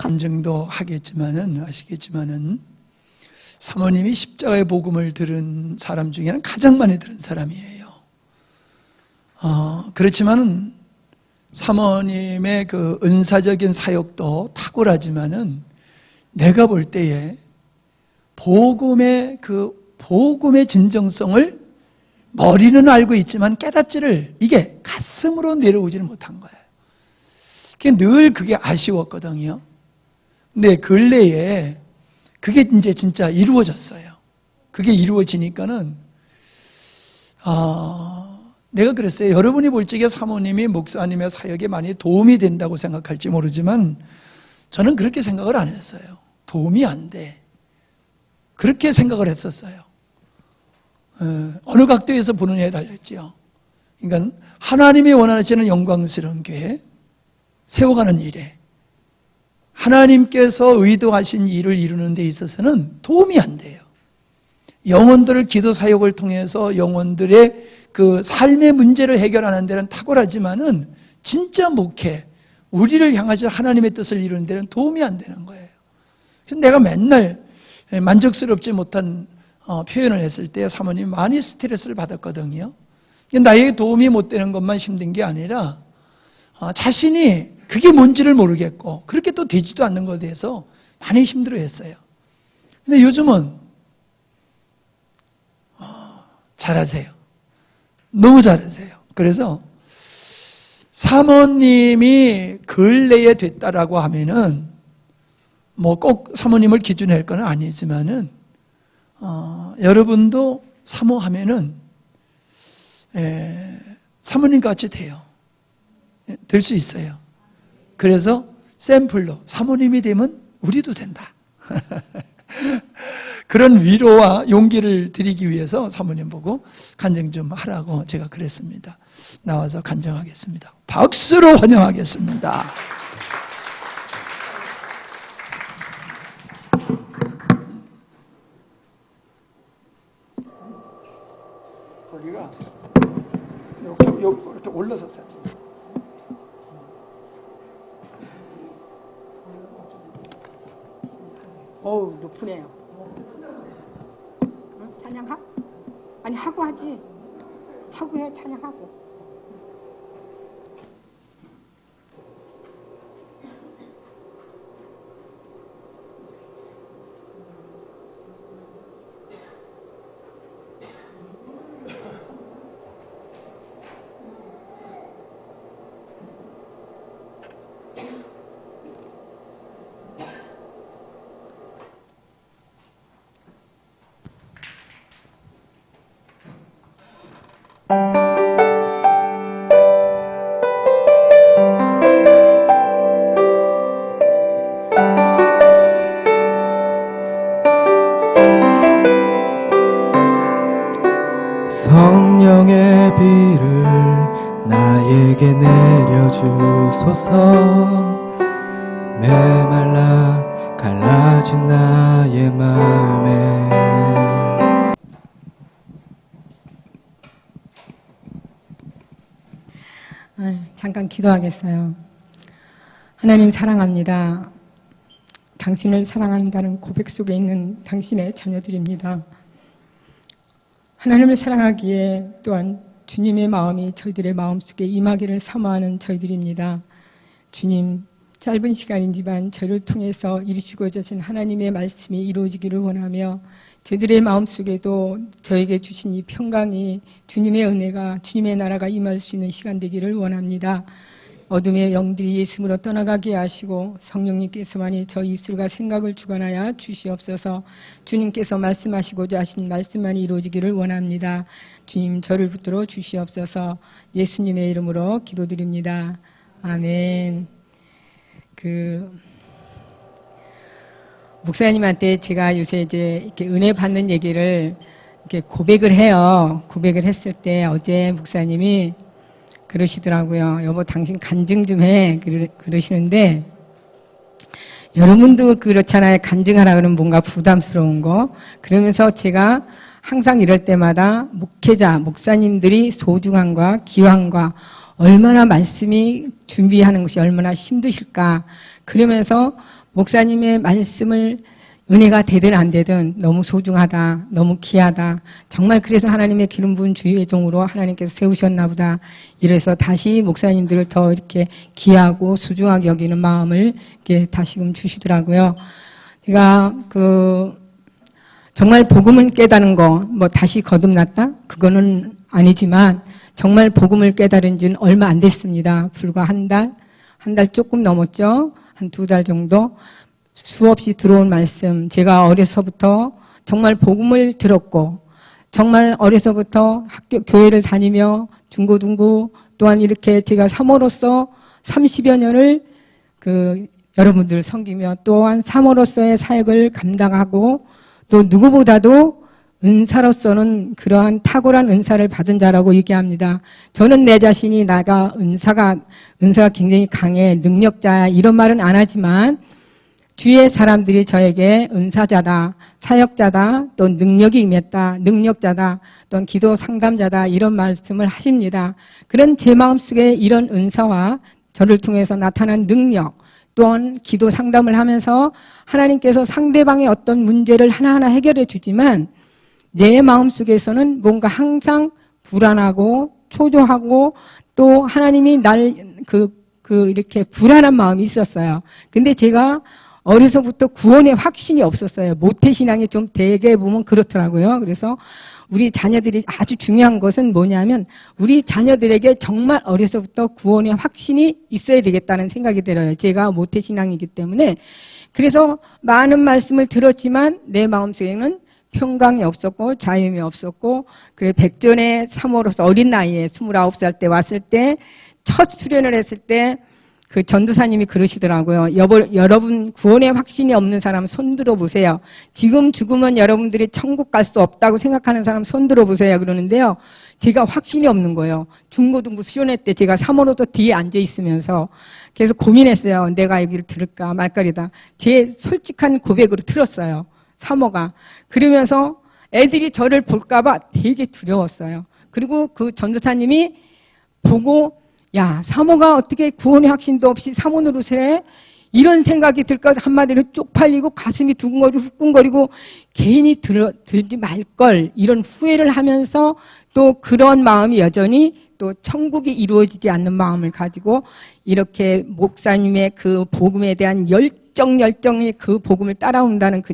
간증도 하겠지만은, 아시겠지만은, 사모님이 십자가의 복음을 들은 사람 중에는 가장 많이 들은 사람이에요. 그렇지만은, 사모님의 그 은사적인 사역도 탁월하지만은, 내가 볼 때에 복음의 진정성을 머리는 알고 있지만 깨닫지를, 이게 가슴으로 내려오지를 못한 거예요. 늘 그게 아쉬웠거든요. 근데 근래에 그게 이제 진짜 이루어졌어요. 그게 이루어지니까는, 내가 그랬어요. 여러분이 볼 적에 사모님이 목사님의 사역에 많이 도움이 된다고 생각할지 모르지만, 저는 그렇게 생각을 안 했어요. 도움이 안 돼. 그렇게 생각을 했었어요. 어느 각도에서 보느냐에 달렸지요. 그러니까 하나님이 원하시는 영광스러운 교회, 세워가는 일에 하나님께서 의도하신 일을 이루는 데 있어서는 도움이 안 돼요. 영혼들을 기도 사역을 통해서 영혼들의 그 삶의 문제를 해결하는 데는 탁월하지만은 진짜 목회, 우리를 향하신 하나님의 뜻을 이루는 데는 도움이 안 되는 거예요. 그래서 내가 맨날 만족스럽지 못한 표현을 했을 때 사모님이 많이 스트레스를 받았거든요. 나에게 도움이 못 되는 것만 힘든 게 아니라 자신이 그게 뭔지를 모르겠고 그렇게 또 되지도 않는 것에 대해서 많이 힘들어했어요. 근데 요즘은 잘하세요. 너무 잘하세요. 그래서 사모님이 근래에 됐다라고 하면은 뭐 꼭 사모님을 기준으로 할 건 아니지만은 여러분도 사모하면은 사모님 같이 돼요. 될 수 있어요. 그래서 샘플로 사모님이 되면 우리도 된다. 그런 위로와 용기를 드리기 위해서 사모님 보고 간증 좀 하라고 제가 그랬습니다. 나와서 간증하겠습니다. 박수로 환영하겠습니다. 거기가 이렇게 올라서세요. 어우, 높으네요. 응? 찬양하고? 아니, 하고 하지. 하고 해, 찬양하고. 성령의 비를 나에게 내려주소서. 메말라 갈라진 나의 마음에. 잠깐 기도하겠어요. 하나님 사랑합니다. 당신을 사랑한다는 고백 속에 있는 당신의 자녀들입니다. 하나님을 사랑하기에 또한 주님의 마음이 저희들의 마음속에 임하기를 사모하는 저희들입니다. 주님, 짧은 시간이지만 저를 통해서 이루시고자 하신 하나님의 말씀이 이루어지기를 원하며 저희들의 마음속에도 저에게 주신 이 평강이 주님의 은혜가 주님의 나라가 임할 수 있는 시간 되기를 원합니다. 어둠의 영들이 예수님으로 떠나가게 하시고 성령님께서만이 저희 입술과 생각을 주관하여 주시옵소서. 주님께서 말씀하시고자 하신 말씀만이 이루어지기를 원합니다. 주님, 저를 붙들어 주시옵소서. 예수님의 이름으로 기도드립니다. 아멘. 목사님한테 제가 요새 이제 이렇게 은혜 받는 얘기를 이렇게 고백을 해요. 고백을 했을 때 어제 목사님이 그러시더라고요. 여보, 당신 간증 좀 해. 그러시는데, 여러분도 그렇잖아요. 간증하라 그러면 뭔가 부담스러운 거. 그러면서 제가 항상 이럴 때마다 목회자, 목사님들이 소중함과 귀함과 얼마나 말씀이 준비하는 것이 얼마나 힘드실까. 그러면서 목사님의 말씀을 은혜가 되든 안 되든 너무 소중하다, 너무 귀하다. 정말 그래서 하나님의 기름 부은 주의 종으로 하나님께서 세우셨나 보다. 이래서 다시 목사님들을 더 이렇게 귀하고 소중하게 여기는 마음을 이렇게 다시금 주시더라고요. 제가 정말 복음을 깨달은 거, 다시 거듭났다? 그거는 아니지만 정말 복음을 깨달은 지는 얼마 안 됐습니다. 불과 한 달 조금 넘었죠? 한 2달 정도? 수없이 들어온 말씀, 제가 어려서부터 정말 복음을 들었고, 정말 어려서부터 교회를 다니며 중고등부 또한 이렇게 제가 사모로서 30여 년을 여러분들을 섬기며 또한 사모로서의 사역을 감당하고 또 누구보다도 은사로서는 그러한 탁월한 은사를 받은 자라고 얘기합니다. 저는 내 자신이 은사가 굉장히 강해, 능력자야 이런 말은 안 하지만 주위의 사람들이 저에게 은사자다, 사역자다, 또 능력이 임했다, 능력자다, 또는 기도 상담자다 이런 말씀을 하십니다. 그런 제 마음속에 이런 은사와 저를 통해서 나타난 능력, 또한 기도 상담을 하면서 하나님께서 상대방의 어떤 문제를 하나하나 해결해 주지만 내 마음속에서는 뭔가 항상 불안하고 초조하고 또 하나님이 날 이렇게 불안한 마음이 있었어요. 근데 제가 어려서부터 구원의 확신이 없었어요. 모태신앙이 좀 되게 보면 그렇더라고요. 그래서 우리 자녀들이 아주 중요한 것은 뭐냐면 우리 자녀들에게 정말 어려서부터 구원의 확신이 있어야 되겠다는 생각이 들어요. 제가 모태신앙이기 때문에. 그래서 많은 말씀을 들었지만 내 마음속에는 평강이 없었고 자유함이 없었고 그래 백전의 사모로서 어린 나이에 29살 때 왔을 때 첫 수련을 했을 때 그 전도사님이 그러시더라고요. 여러분 구원의 확신이 없는 사람 손 들어보세요. 지금 죽으면 여러분들이 천국 갈 수 없다고 생각하는 사람 손 들어보세요. 그러는데요. 제가 확신이 없는 거예요. 중고등부 수련회 때 제가 사모로도 뒤에 앉아 있으면서 계속 고민했어요. 내가 여기를 들을까 말까리다. 제 솔직한 고백으로 들었어요. 사모가. 그러면서 애들이 저를 볼까봐 되게 두려웠어요. 그리고 그 전도사님이 보고 야, 사모가 어떻게 구원의 확신도 없이 사모 노릇을 해? 이런 생각이 들까 한마디로 쪽팔리고 가슴이 두근거리고 후끈거리고 괜히 들지 말걸 이런 후회를 하면서 또 그런 마음이 여전히 또 천국이 이루어지지 않는 마음을 가지고 이렇게 목사님의 그 복음에 대한 열정이 그 복음을 따라온다는 그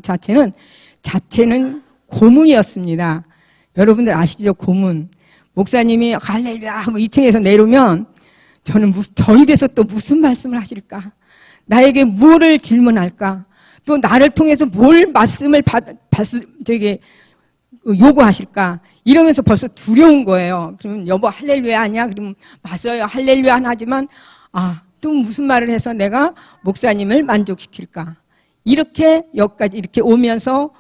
자체는 고문이었습니다. 여러분들 아시죠? 고문. 목사님이 할렐루야 하고 2층에서 내려오면 저는 저 입에서 또 무슨 말씀을 하실까? 나에게 뭐를 질문할까? 또 나를 통해서 뭘 말씀을 요구하실까? 이러면서 벌써 두려운 거예요. 그러면 여보 할렐루야 하냐? 그러면 맞아요. 할렐루야 하지만 또 무슨 말을 해서 내가 목사님을 만족시킬까? 이렇게 여기까지 이렇게 오면서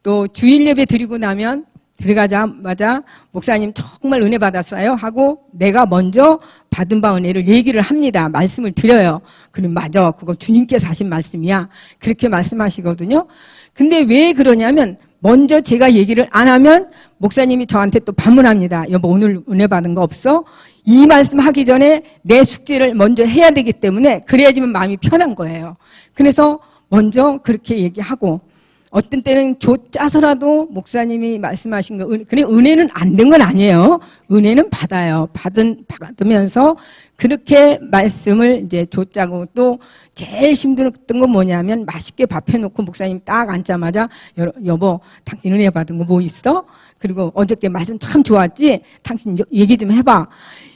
또 주일 예배 드리고 나면 들어가자마자 목사님 정말 은혜 받았어요 하고 내가 먼저 받은 바 은혜를 얘기를 합니다. 말씀을 드려요. 그럼 맞아. 그거 주님께서 하신 말씀이야. 그렇게 말씀하시거든요. 근데 왜 그러냐면 먼저 제가 얘기를 안 하면 목사님이 저한테 또 반문합니다. 여보 오늘 은혜 받은 거 없어? 이 말씀 하기 전에 내 숙제를 먼저 해야 되기 때문에 그래야지만 마음이 편한 거예요. 그래서 먼저 그렇게 얘기하고 어떤 때는 짜서라도 목사님이 말씀하신 거, 그래, 은혜는 안 된 건 아니에요. 은혜는 받아요. 받으면서 그렇게 말씀을 이제 줬자고 또 제일 힘들었던 건 뭐냐면 맛있게 밥 해놓고 목사님 딱 앉자마자 여보, 당신 은혜 받은 거 뭐 있어? 그리고 어저께 말씀 참 좋았지? 당신 얘기 좀 해봐.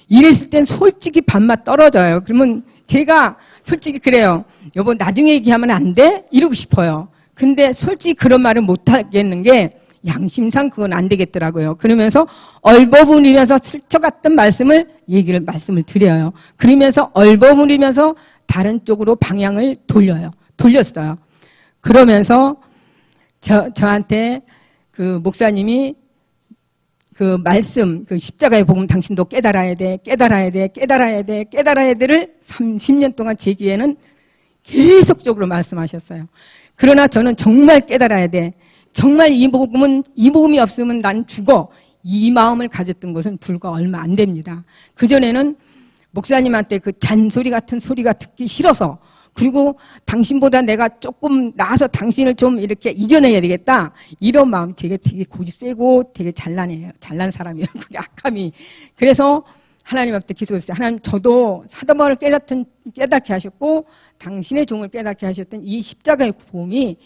이랬을 땐 솔직히 밥맛 떨어져요. 그러면 제가 솔직히 그래요. 여보, 나중에 얘기하면 안 돼? 이러고 싶어요. 근데 솔직히 그런 말을 못 하겠는 게 양심상 그건 안 되겠더라고요. 그러면서 얼버무리면서 스쳐갔던 말씀을 드려요. 그러면서 얼버무리면서 다른 쪽으로 방향을 돌렸어요. 그러면서 저한테 그 목사님이 그 말씀, 그 십자가의 복음 당신도 깨달아야 돼를 30년 동안 제 귀에는 계속적으로 말씀하셨어요. 그러나 저는 정말 깨달아야 돼. 정말 이 복음이 없으면 난 죽어. 이 마음을 가졌던 것은 불과 얼마 안 됩니다. 그전에는 목사님한테 그 잔소리 같은 소리가 듣기 싫어서 그리고 당신보다 내가 조금 나아서 당신을 좀 이렇게 이겨내야 되겠다. 이런 마음, 되게 고집 세고 되게 잘난 사람이에요. 그게 악함이. 그래서 하나님 앞에 기도했어요. 하나님, 저도 사도 바울을 깨닫게 하셨고 당신의 종을 깨닫게 하셨던 이 십자가의 복음이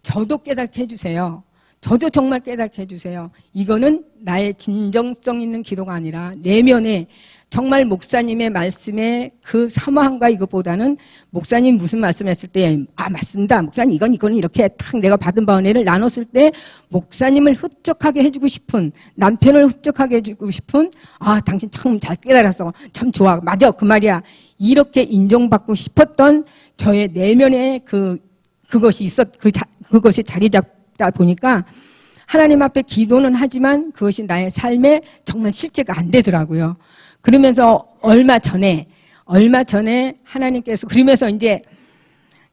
저도 깨닫게 해주세요. 저도 정말 깨닫게 해주세요. 이거는 나의 진정성 있는 기도가 아니라 내면에 정말 목사님의 말씀에 그 사모함과 이것보다는 목사님 무슨 말씀했을 때 맞습니다. 목사님 이건 이렇게 탁 내가 받은 바 은혜를 나눴을 때 목사님을 흡족하게 해주고 싶은, 남편을 흡족하게 해주고 싶은, 당신 참 잘 깨달았어, 참 좋아, 맞아, 그 말이야, 이렇게 인정받고 싶었던 저의 내면에 그것이 그것이 자리 잡다 보니까 하나님 앞에 기도는 하지만 그것이 나의 삶에 정말 실제가 안 되더라고요. 그러면서 얼마 전에 하나님께서, 그러면서 이제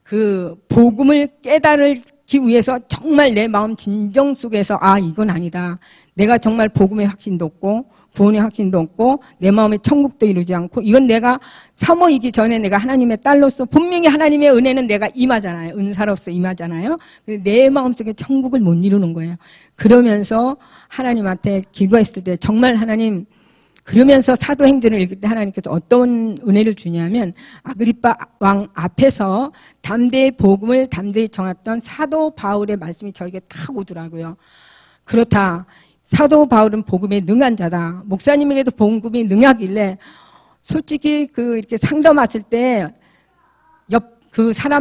그 복음을 깨달기 위해서 정말 내 마음 진정 속에서 이건 아니다. 내가 정말 복음의 확신도 없고 구원의 확신도 없고 내 마음에 천국도 이루지 않고, 이건 내가 사모이기 전에 내가 하나님의 딸로서 분명히 하나님의 은혜는 내가 임하잖아요. 은사로서 임하잖아요. 내 마음속에 천국을 못 이루는 거예요. 그러면서 하나님한테 기도했을 때 정말 하나님, 그러면서 사도행전을 읽을 때 하나님께서 어떤 은혜를 주냐면 아그리빠 왕 앞에서 담대히 복음을 담대히 전했던 사도 바울의 말씀이 저에게 탁 오더라고요. 그렇다. 사도 바울은 복음에 능한 자다. 목사님에게도 복음이 능하길래 솔직히 이렇게 상담하실 때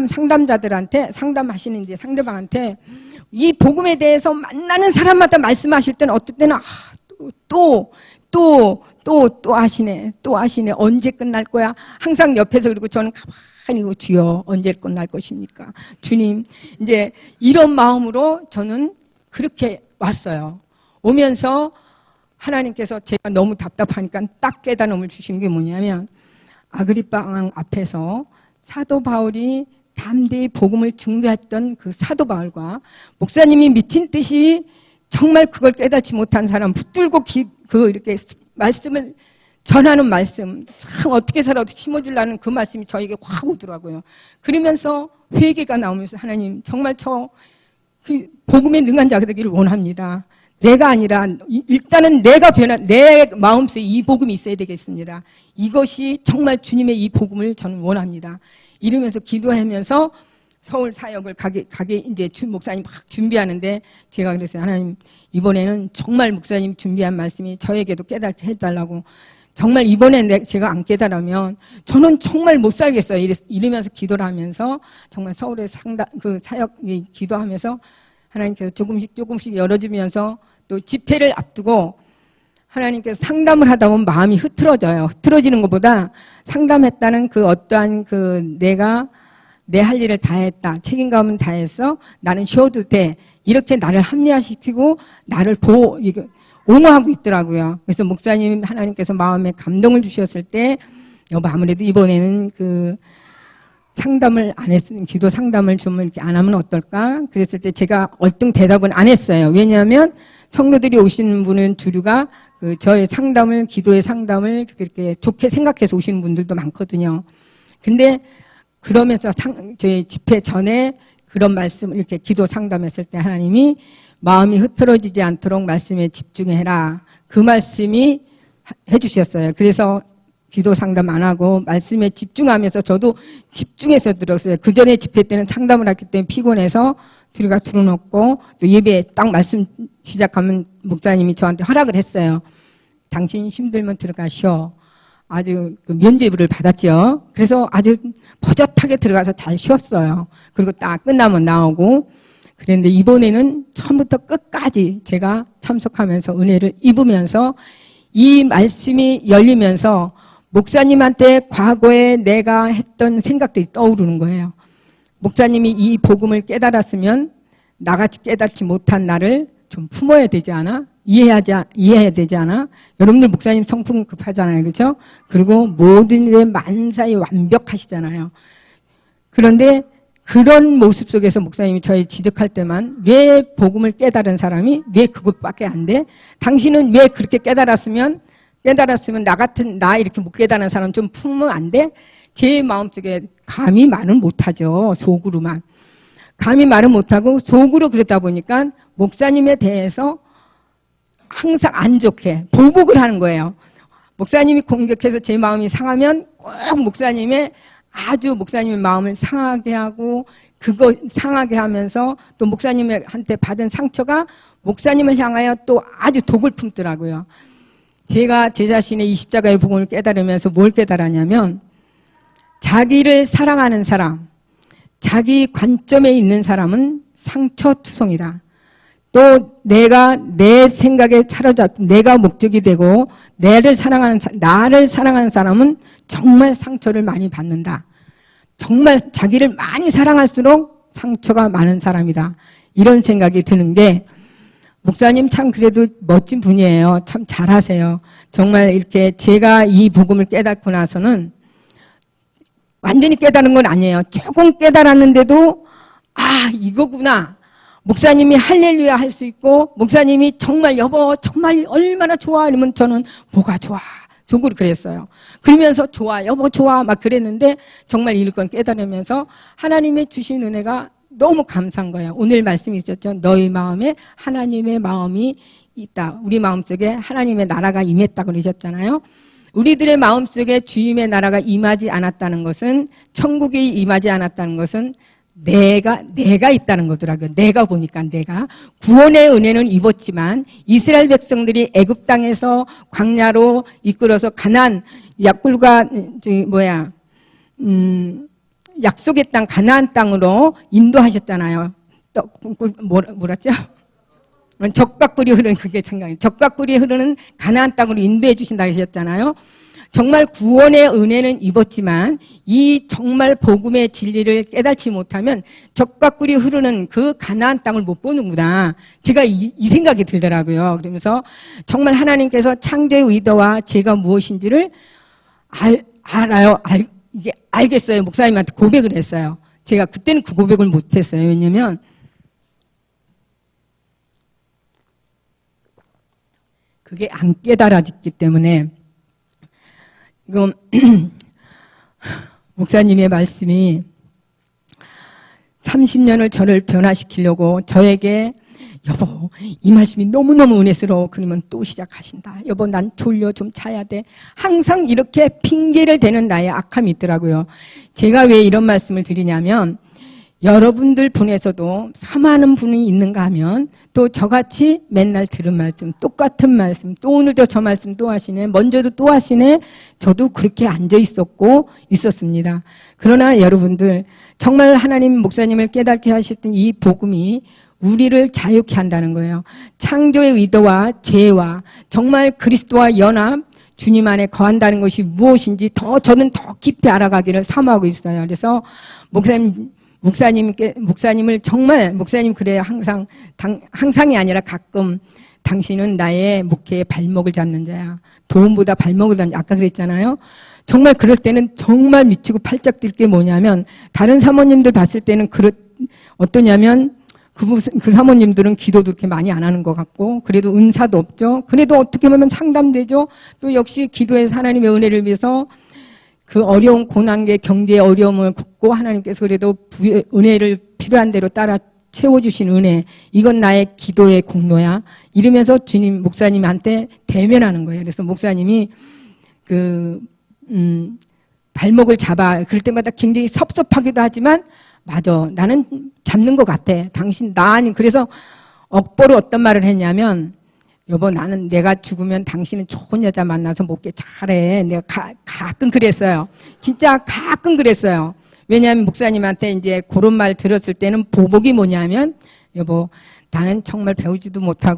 상담자들한테 상담하시는 이제 상대방한테 이 복음에 대해서 만나는 사람마다 말씀하실 때는 어떨 때는 또 하시네. 언제 끝날 거야? 항상 옆에서, 그리고 저는 가만히 주여, 언제 끝날 것입니까? 주님, 이제 이런 마음으로 저는 그렇게 왔어요. 오면서 하나님께서 제가 너무 답답하니까 딱 깨달음을 주신 게 뭐냐면, 아그리빠 왕 앞에서 사도 바울이 담대히 복음을 증거했던 그 사도 바울과 목사님이 미친 듯이 정말 그걸 깨닫지 못한 사람 붙들고 이렇게 말씀을 전하는 말씀, 참 어떻게 살아도 심어주려는 그 말씀이 저에게 확 오더라고요. 그러면서 회개가 나오면서 하나님, 정말 그 복음에 능한 자가 되기를 원합니다. 내가 아니라 일단은 내 마음속에 이 복음이 있어야 되겠습니다. 이것이 정말 주님의 이 복음을 저는 원합니다. 이러면서 기도하면서 서울 사역을 가게 이제 목사님 막 준비하는데 제가 그랬어요. 하나님, 이번에는 정말 목사님 준비한 말씀이 저에게도 깨닫게 해달라고. 정말 이번에 제가 안 깨달으면 저는 정말 못 살겠어요. 이러면서 기도를 하면서 정말 서울에 사역 기도하면서 하나님께서 조금씩 열어주면서 또 집회를 앞두고 하나님께서 상담을 하다 보면 마음이 흐트러져요. 흐트러지는 것보다 상담했다는 어떠한 내가 내 할 일을 다 했다. 책임감은 다 했어. 나는 쉬어도 돼. 이렇게 나를 합리화시키고 나를 옹호하고 있더라고요. 그래서 목사님, 하나님께서 마음에 감동을 주셨을 때 아무래도 이번에는 상담을 안 했으면, 기도 상담을 좀 이렇게 안 하면 어떨까? 그랬을 때 제가 얼뚱 대답은 안 했어요. 왜냐하면 성도들이 오시는 분은 주류가 저의 기도의 상담을 그렇게 좋게 생각해서 오시는 분들도 많거든요. 근데 그러면서 저희 집회 전에 그런 말씀을 이렇게 기도 상담했을 때 하나님이 마음이 흐트러지지 않도록 말씀에 집중해라. 그 말씀이 해주셨어요. 그래서 기도 상담 안 하고 말씀에 집중하면서 저도 집중해서 들었어요. 그 전에 집회 때는 상담을 했기 때문에 피곤해서 들어가 들어놓고 또 예배 딱 말씀 시작하면 목사님이 저한테 허락을 했어요. 당신 힘들면 들어가 쉬어. 아주 면죄부를 받았죠. 그래서 아주 버젓하게 들어가서 잘 쉬었어요. 그리고 딱 끝나면 나오고. 그런데 이번에는 처음부터 끝까지 제가 참석하면서 은혜를 입으면서 이 말씀이 열리면서 목사님한테 과거에 내가 했던 생각들이 떠오르는 거예요. 목사님이 이 복음을 깨달았으면 나같이 깨닫지 못한 나를 좀 품어야 되지 않아? 이해해야 되지 않아? 여러분들 목사님 성품 급하잖아요. 그렇죠? 그리고 모든 일에 만사히 완벽하시잖아요. 그런데 그런 모습 속에서 목사님이 저희 지적할 때만 왜 복음을 깨달은 사람이 왜 그것밖에 안 돼? 당신은 왜 그렇게 깨달았으면 나 이렇게 못 깨달은 사람 좀 품으면 안 돼? 제 마음속에 감히 말은 못하죠. 속으로만. 감히 말은 못하고 속으로 그러다 보니까 목사님에 대해서 항상 안 좋게 보복을 하는 거예요. 목사님이 공격해서 제 마음이 상하면 꼭 목사님의 마음을 상하게 하고 그거 상하게 하면서 또 목사님한테 받은 상처가 목사님을 향하여 또 아주 독을 품더라고요. 제가 제 자신의 이 십자가의 복음을 깨달으면서 뭘 깨달았냐면 자기를 사랑하는 사람, 자기 관점에 있는 사람은 상처투성이다. 또 내가 내 생각에 사로잡힌 내가 목적이 되고 나를 사랑하는 사람은 정말 상처를 많이 받는다. 정말 자기를 많이 사랑할수록 상처가 많은 사람이다. 이런 생각이 드는 게 목사님 참 그래도 멋진 분이에요. 참 잘하세요. 정말 이렇게 제가 이 복음을 깨닫고 나서는 완전히 깨달은 건 아니에요. 조금 깨달았는데도 이거구나. 목사님이 할렐루야 할 수 있고 목사님이 정말 여보 정말 얼마나 좋아 이러면 저는 뭐가 좋아 속으로 그랬어요. 그러면서 좋아 여보 좋아 막 그랬는데 정말 이럴 건 깨달으면서 하나님의 주신 은혜가 너무 감사한 거예요. 오늘 말씀이 있었죠. 너희 마음에 하나님의 마음이 있다. 우리 마음속에 하나님의 나라가 임했다고 그러셨잖아요. 우리들의 마음속에 주님의 나라가 임하지 않았다는 것은 천국이 임하지 않았다는 것은 내가 있다는 거더라고요. 내가 보니까 내가 구원의 은혜는 입었지만 이스라엘 백성들이 애굽 땅에서 광야로 이끌어서 가나안 약불과 약속의 땅 가나안 땅으로 인도하셨잖아요. 뭐랬죠? 적과 꿀이 흐르는 그게 생각이. 적과 꿀이 흐르는 가나안 땅으로 인도해 주신다 하셨잖아요. 정말 구원의 은혜는 입었지만 이 정말 복음의 진리를 깨닫지 못하면 적과 꿀이 흐르는 그 가나안 땅을 못 보는구나. 제가 이 생각이 들더라고요. 그러면서 정말 하나님께서 창조의 의도와 제가 무엇인지를 알겠어요. 목사님한테 고백을 했어요. 제가 그때는 그 고백을 못했어요. 왜냐면 그게 안 깨달아졌기 때문에 이건 목사님의 말씀이 30년을 저를 변화시키려고 저에게 여보 이 말씀이 너무너무 은혜스러워. 그러면 또 시작하신다. 여보 난 졸려 좀 자야 돼. 항상 이렇게 핑계를 대는 나의 악함이 있더라고요. 제가 왜 이런 말씀을 드리냐면 여러분들 분에서도 사모하는 분이 있는가 하면 또 저같이 맨날 들은 말씀 똑같은 말씀 또 오늘도 저 말씀 또 하시네 먼저도 또 하시네. 저도 그렇게 앉아 있었고 있었습니다. 그러나 여러분들 정말 하나님 목사님을 깨닫게 하셨던 이 복음이 우리를 자유케 한다는 거예요. 창조의 의도와 죄와 정말 그리스도와 연합 주님 안에 거한다는 것이 무엇인지 저는 더 깊이 알아가기를 사모하고 있어요. 그래서 목사님을 정말 목사님 그래요. 항상이 아니라 가끔 당신은 나의 목회의 발목을 잡는 자야. 도움보다 발목을 잡는 아까 그랬잖아요. 정말 그럴 때는 정말 미치고 팔짝 뛸 게 뭐냐면 다른 사모님들 봤을 때는 어떠냐면 그 사모님들은 기도도 그렇게 많이 안 하는 것 같고 그래도 은사도 없죠. 그래도 어떻게 보면 상담되죠. 또 역시 기도해서 하나님의 은혜를 위해서 그 어려운 고난계 경제의 어려움을 겪고 하나님께서 그래도 은혜를 필요한 대로 따라 채워주신 은혜 이건 나의 기도의 공로야 이러면서 주님 목사님한테 대면하는 거예요. 그래서 목사님이 발목을 잡아 그럴 때마다 굉장히 섭섭하기도 하지만 맞아 나는 잡는 것 같아 당신 나 아니 그래서 억보로 어떤 말을 했냐면 여보 나는 내가 죽으면 당신은 좋은 여자 만나서 목회 잘해. 내가 가끔 그랬어요. 진짜 가끔 그랬어요. 왜냐하면 목사님한테 이제 그런 말 들었을 때는 보복이 뭐냐면 여보 나는 정말 배우지도 못하고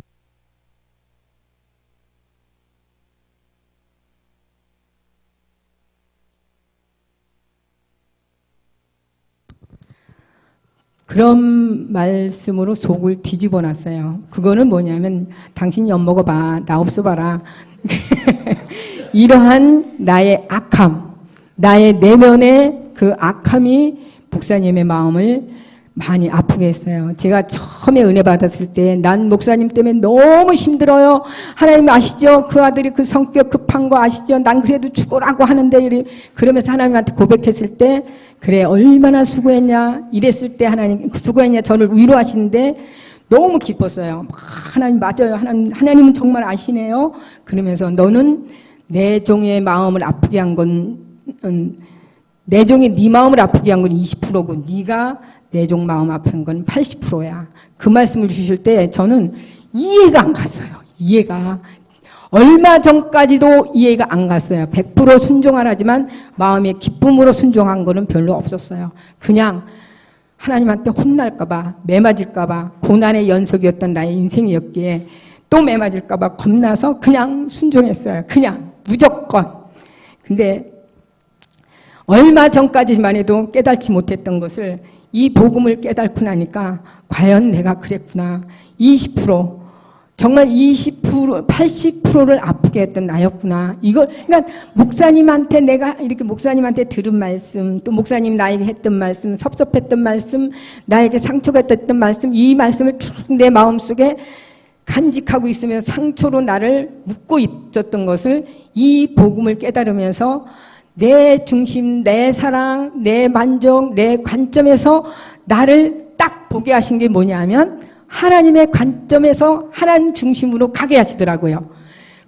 그런 말씀으로 속을 뒤집어 놨어요. 그거는 뭐냐면 당신 엿 먹어봐. 나 없어봐라. 이러한 나의 악함, 나의 내면의 그 악함이 목사님의 마음을 많이 아프게 했어요. 제가 처음에 은혜 받았을 때 난 목사님 때문에 너무 힘들어요. 하나님 아시죠? 그 아들이 그 성격 급한 거 아시죠? 난 그래도 죽으라고 하는데 그러면서 하나님한테 고백했을 때 그래 얼마나 수고했냐 이랬을 때 하나님 수고했냐 저를 위로하시는데 너무 기뻤어요. 하나님 맞아요. 하나님은 정말 아시네요. 그러면서 너는 내 종의 마음을 아프게 한 건 내 종이 네 마음을 아프게 한 건 20%고 네가 내 종 마음 아픈 건 80%야. 그 말씀을 주실 때 저는 이해가 안 갔어요. 이해가. 얼마 전까지도 이해가 안 갔어요. 100% 순종하라지만 마음의 기쁨으로 순종한 거는 별로 없었어요. 그냥 하나님한테 혼날까봐, 매맞을까봐, 고난의 연속이었던 나의 인생이었기에 또 매맞을까봐 겁나서 그냥 순종했어요. 그냥 무조건. 근데 얼마 전까지만 해도 깨닫지 못했던 것을 이 복음을 깨닫고 나니까 과연 내가 그랬구나. 20% 정말 20% 80%를 아프게 했던 나였구나. 이걸 그러니까 목사님한테 내가 이렇게 목사님한테 들은 말씀, 또 목사님 나에게 했던 말씀, 섭섭했던 말씀, 나에게 상처가 됐던 말씀, 이 말씀을 쭉 내 마음속에 간직하고 있으면 상처로 나를 묶고 있었던 것을 이 복음을 깨달으면서 내 중심, 내 사랑, 내 만족, 내 관점에서 나를 딱 보게 하신 게 뭐냐면 하나님의 관점에서 하나님 중심으로 가게 하시더라고요.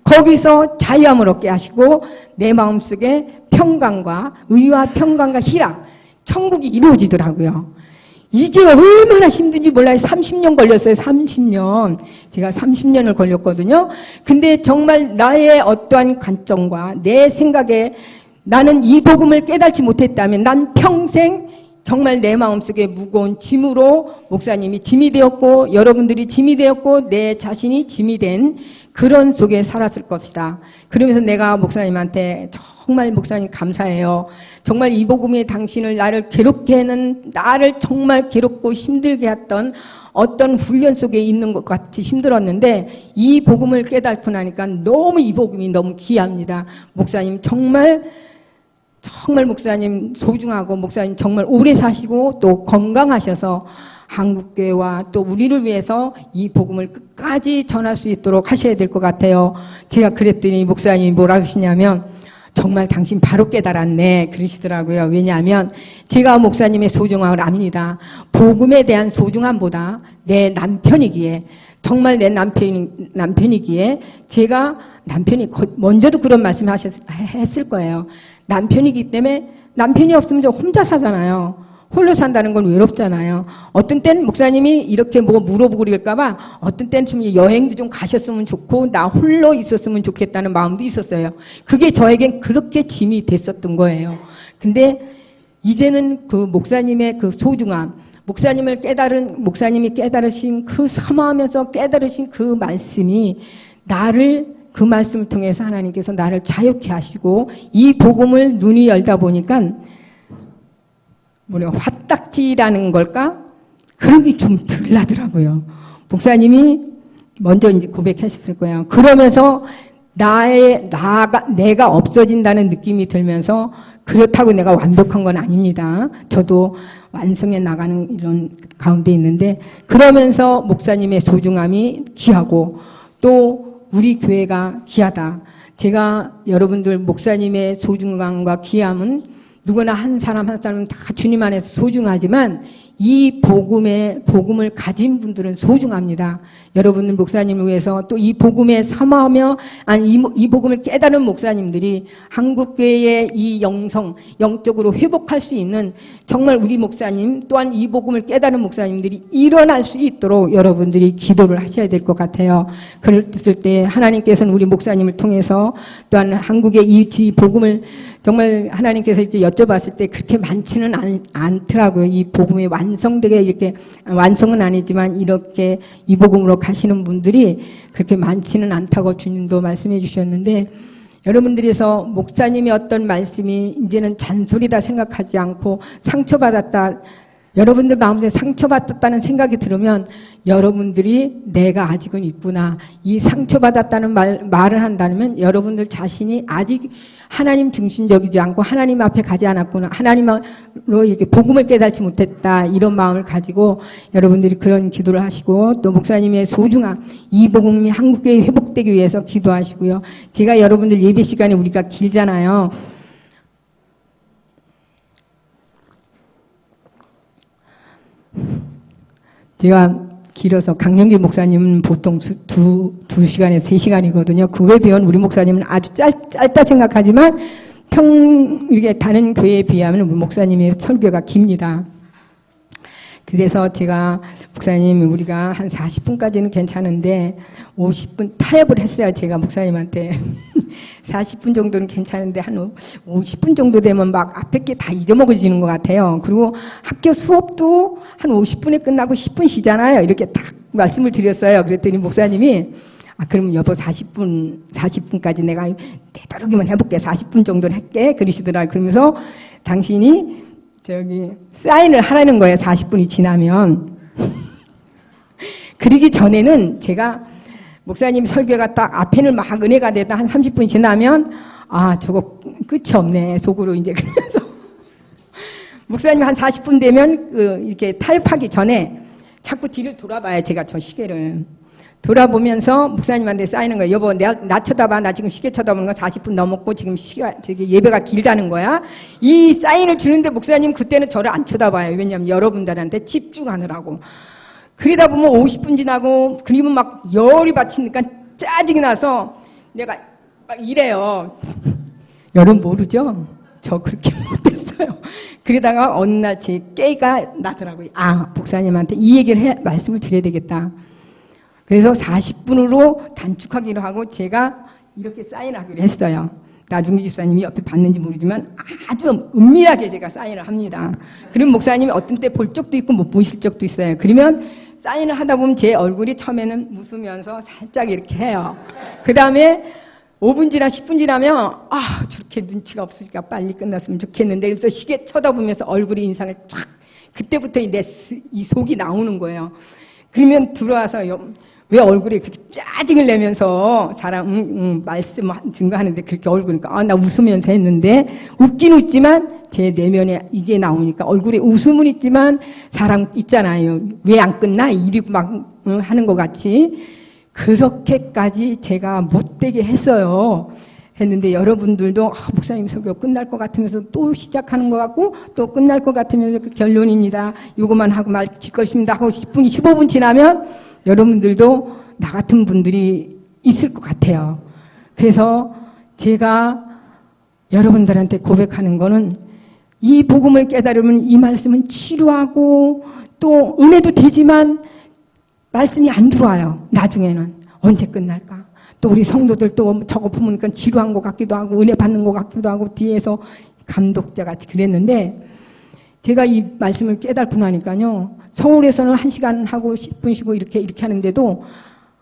거기서 자유함을 얻게 하시고 내 마음속에 평강과 의와 평강과 희락, 천국이 이루어지더라고요. 이게 얼마나 힘든지 몰라요. 30년 걸렸어요. 30년. 제가 30년을 걸렸거든요. 근데 정말 나의 어떠한 관점과 내 생각에 나는 이 복음을 깨닫지 못했다면 난 평생 정말 내 마음속에 무거운 짐으로 목사님이 짐이 되었고 여러분들이 짐이 되었고 내 자신이 짐이 된 그런 속에 살았을 것이다. 그러면서 내가 목사님한테 정말 목사님 감사해요. 정말 이 복음이 당신을 나를 괴롭게 하는 나를 정말 괴롭고 힘들게 했던 어떤 훈련 속에 있는 것 같이 힘들었는데 이 복음을 깨닫고 나니까 너무 이 복음이 너무 귀합니다. 목사님 정말 목사님 소중하고 목사님 정말 오래 사시고 또 건강하셔서 한국교회와 또 우리를 위해서 이 복음을 끝까지 전할 수 있도록 하셔야 될 것 같아요. 제가 그랬더니 목사님이 뭐라 하시냐면 정말 당신 바로 깨달았네 그러시더라고요. 왜냐하면 제가 목사님의 소중함을 압니다. 복음에 대한 소중함보다 내 남편이기에 정말 내 남편이기에 제가 남편이 먼저도 그런 말씀 했을 거예요. 남편이기 때문에 남편이 없으면 저 혼자 사잖아요. 홀로 산다는 건 외롭잖아요. 어떤 때는 목사님이 이렇게 뭐 물어보고 그럴까봐 어떤 때는 좀 여행도 좀 가셨으면 좋고 나 홀로 있었으면 좋겠다는 마음도 있었어요. 그게 저에겐 그렇게 짐이 됐었던 거예요. 근데 이제는 그 목사님의 그 소중함, 목사님이 깨달으신 그 사모하면서 깨달으신 그 말씀이 나를 그 말씀을 통해서 하나님께서 나를 자유케 하시고 이 복음을 눈이 열다 보니까 화딱지라는 걸까? 그런 게 좀 덜 나더라고요. 목사님이 먼저 이제 고백하셨을 거예요. 그러면서 내가 없어진다는 느낌이 들면서 그렇다고 내가 완벽한 건 아닙니다. 저도 완성해 나가는 이런 가운데 있는데 그러면서 목사님의 소중함이 귀하고 또 우리 교회가 귀하다. 제가 여러분들 목사님의 소중함과 귀함은 누구나 한 사람 한 사람은 다 주님 안에서 소중하지만 이 복음을 가진 분들은 소중합니다. 여러분은 목사님을 위해서 또 이 복음에 사모하며 이 복음을 깨달은 목사님들이 한국교회의 이 영적으로 회복할 수 있는 정말 우리 목사님 또한 이 복음을 깨달은 목사님들이 일어날 수 있도록 여러분들이 기도를 하셔야 될 것 같아요. 그랬을 때 하나님께서는 우리 목사님을 통해서 또한 한국의 이 복음을 정말 하나님께서 이렇게 여쭤봤을 때 그렇게 많지는 않더라고요. 이 복음이 완성되게 이렇게 완성은 아니지만 이렇게 이 복음으로 가시는 분들이 그렇게 많지는 않다고 주님도 말씀해 주셨는데 여러분들에서 목사님의 어떤 말씀이 이제는 잔소리다 생각하지 않고 상처받았다 여러분들 마음속에 상처받았다는 생각이 들으면 여러분들이 내가 아직은 있구나. 이 상처받았다는 말을 한다면 여러분들 자신이 아직 하나님 중심적이지 않고 하나님 앞에 가지 않았구나. 하나님으로 이렇게 복음을 깨닫지 못했다. 이런 마음을 가지고 여러분들이 그런 기도를 하시고 또 목사님의 소중한 이 복음이 한국교회 회복되기 위해서 기도하시고요. 제가 여러분들 예배 시간에 우리가 길잖아요. 제가 길어서 강영길 목사님은 보통 2시간에서 3시간이거든요. 그거에 비하면 우리 목사님은 아주 짧다 생각하지만 이렇게 다른 교회에 비하면 우리 목사님의 설교가 깁니다. 그래서 제가 목사님 우리가 한 40분까지는 괜찮은데 50분 타협을 했어요. 제가 목사님한테 40분 정도는 괜찮은데 한 50분 정도 되면 막 앞에 게 다 잊어먹어지는 것 같아요. 그리고 학교 수업도 한 50분에 끝나고 10분 쉬잖아요. 이렇게 딱 말씀을 드렸어요. 그랬더니 목사님이 그럼 여보 40분까지 내가 되도록이면 해볼게. 40분 정도는 할게. 그러시더라고요. 그러면서 당신이 사인을 하라는 거예요. 40분이 지나면. 그러기 전에는 제가 목사님 설교가 딱 앞에는 막 은혜가 되다 한 30분 지나면 저거 끝이 없네. 속으로 이제 그러면서 목사님 한 40분 되면 이렇게 타협하기 전에 자꾸 뒤를 돌아봐요. 제가 저 시계를. 돌아보면서 목사님한테 쌓이는 거예요. 여보, 나 쳐다봐. 나 지금 시계 쳐다보는 거 40분 넘었고 지금 예배가 길다는 거야. 이 사인을 주는데 목사님 그때는 저를 안 쳐다봐요. 왜냐하면 여러분들한테 집중하느라고. 그러다 보면 50분 지나고 그리고 막 열이 받치니까 짜증이 나서 내가 막 이래요. 여러분 모르죠? 저 그렇게 못했어요. 그러다가 어느 날 제 깨가 나더라고요. 목사님한테 이 얘기를 말씀을 드려야 되겠다. 그래서 40분으로 단축하기로 하고 제가 이렇게 사인하기로 했어요. 나중에 집사님이 옆에 봤는지 모르지만 아주 은밀하게 제가 사인을 합니다. 그럼 목사님이 어떤 때 볼 적도 있고 못 보실 적도 있어요. 그러면 사인을 하다 보면 제 얼굴이 처음에는 웃으면서 살짝 이렇게 해요. 그 다음에 5분 지나 10분 지나면 저렇게 눈치가 없으니까 빨리 끝났으면 좋겠는데 그래서 시계 쳐다보면서 얼굴이 인상을 쫙 그때부터 이 속이 나오는 거예요. 그러면 들어와서 왜 얼굴에 그렇게 짜증을 내면서 사람 말씀 증거하는데 그렇게 얼굴이니까 나 웃으면서 했는데 웃긴 웃지만 제 내면에 이게 나오니까 얼굴에 웃음은 있지만 사람 있잖아요. 왜 안 끝나? 이러고 막 하는 것 같이 그렇게까지 제가 못되게 했어요. 했는데 여러분들도 목사님 설교 끝날 것 같으면서 또 시작하는 것 같고 또 끝날 것 같으면서 그 결론입니다. 이것만 하고 마칠 것입니다. 하고 10분, 15분 지나면 여러분들도 나 같은 분들이 있을 것 같아요. 그래서 제가 여러분들한테 고백하는 거는 이 복음을 깨달으면 이 말씀은 치료하고 또 은혜도 되지만 말씀이 안 들어와요. 나중에는 언제 끝날까? 또 우리 성도들 또 저거 보니까 지루한 것 같기도 하고 은혜 받는 것 같기도 하고 뒤에서 감독자같이 그랬는데 제가 이 말씀을 깨닫고 나니까요. 서울에서는 1시간 하고 10분 쉬고 이렇게 하는데도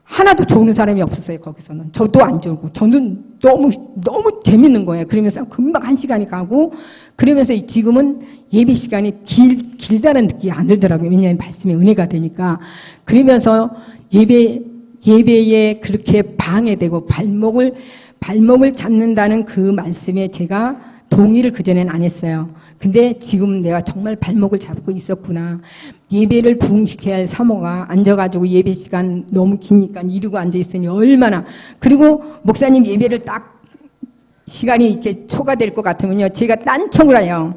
하나도 좋은 사람이 없었어요. 거기서는. 저도 안 졸고. 저는 너무 재밌는 거예요. 그러면서 금방 1시간이 가고 그러면서 지금은 예배 시간이 길다는 느낌이 안 들더라고요. 왜냐하면 말씀에 은혜가 되니까. 그러면서 예배에 그렇게 방해되고 발목을 잡는다는 그 말씀에 제가 동의를 그전엔 안 했어요. 근데 지금 내가 정말 발목을 잡고 있었구나. 예배를 부흥시켜야 할 사모가 앉아가지고 예배 시간 너무 기니까 이러고 앉아있으니 얼마나. 그리고 목사님 예배를 딱 시간이 이렇게 초과될 것 같으면요. 제가 딴청을 해요.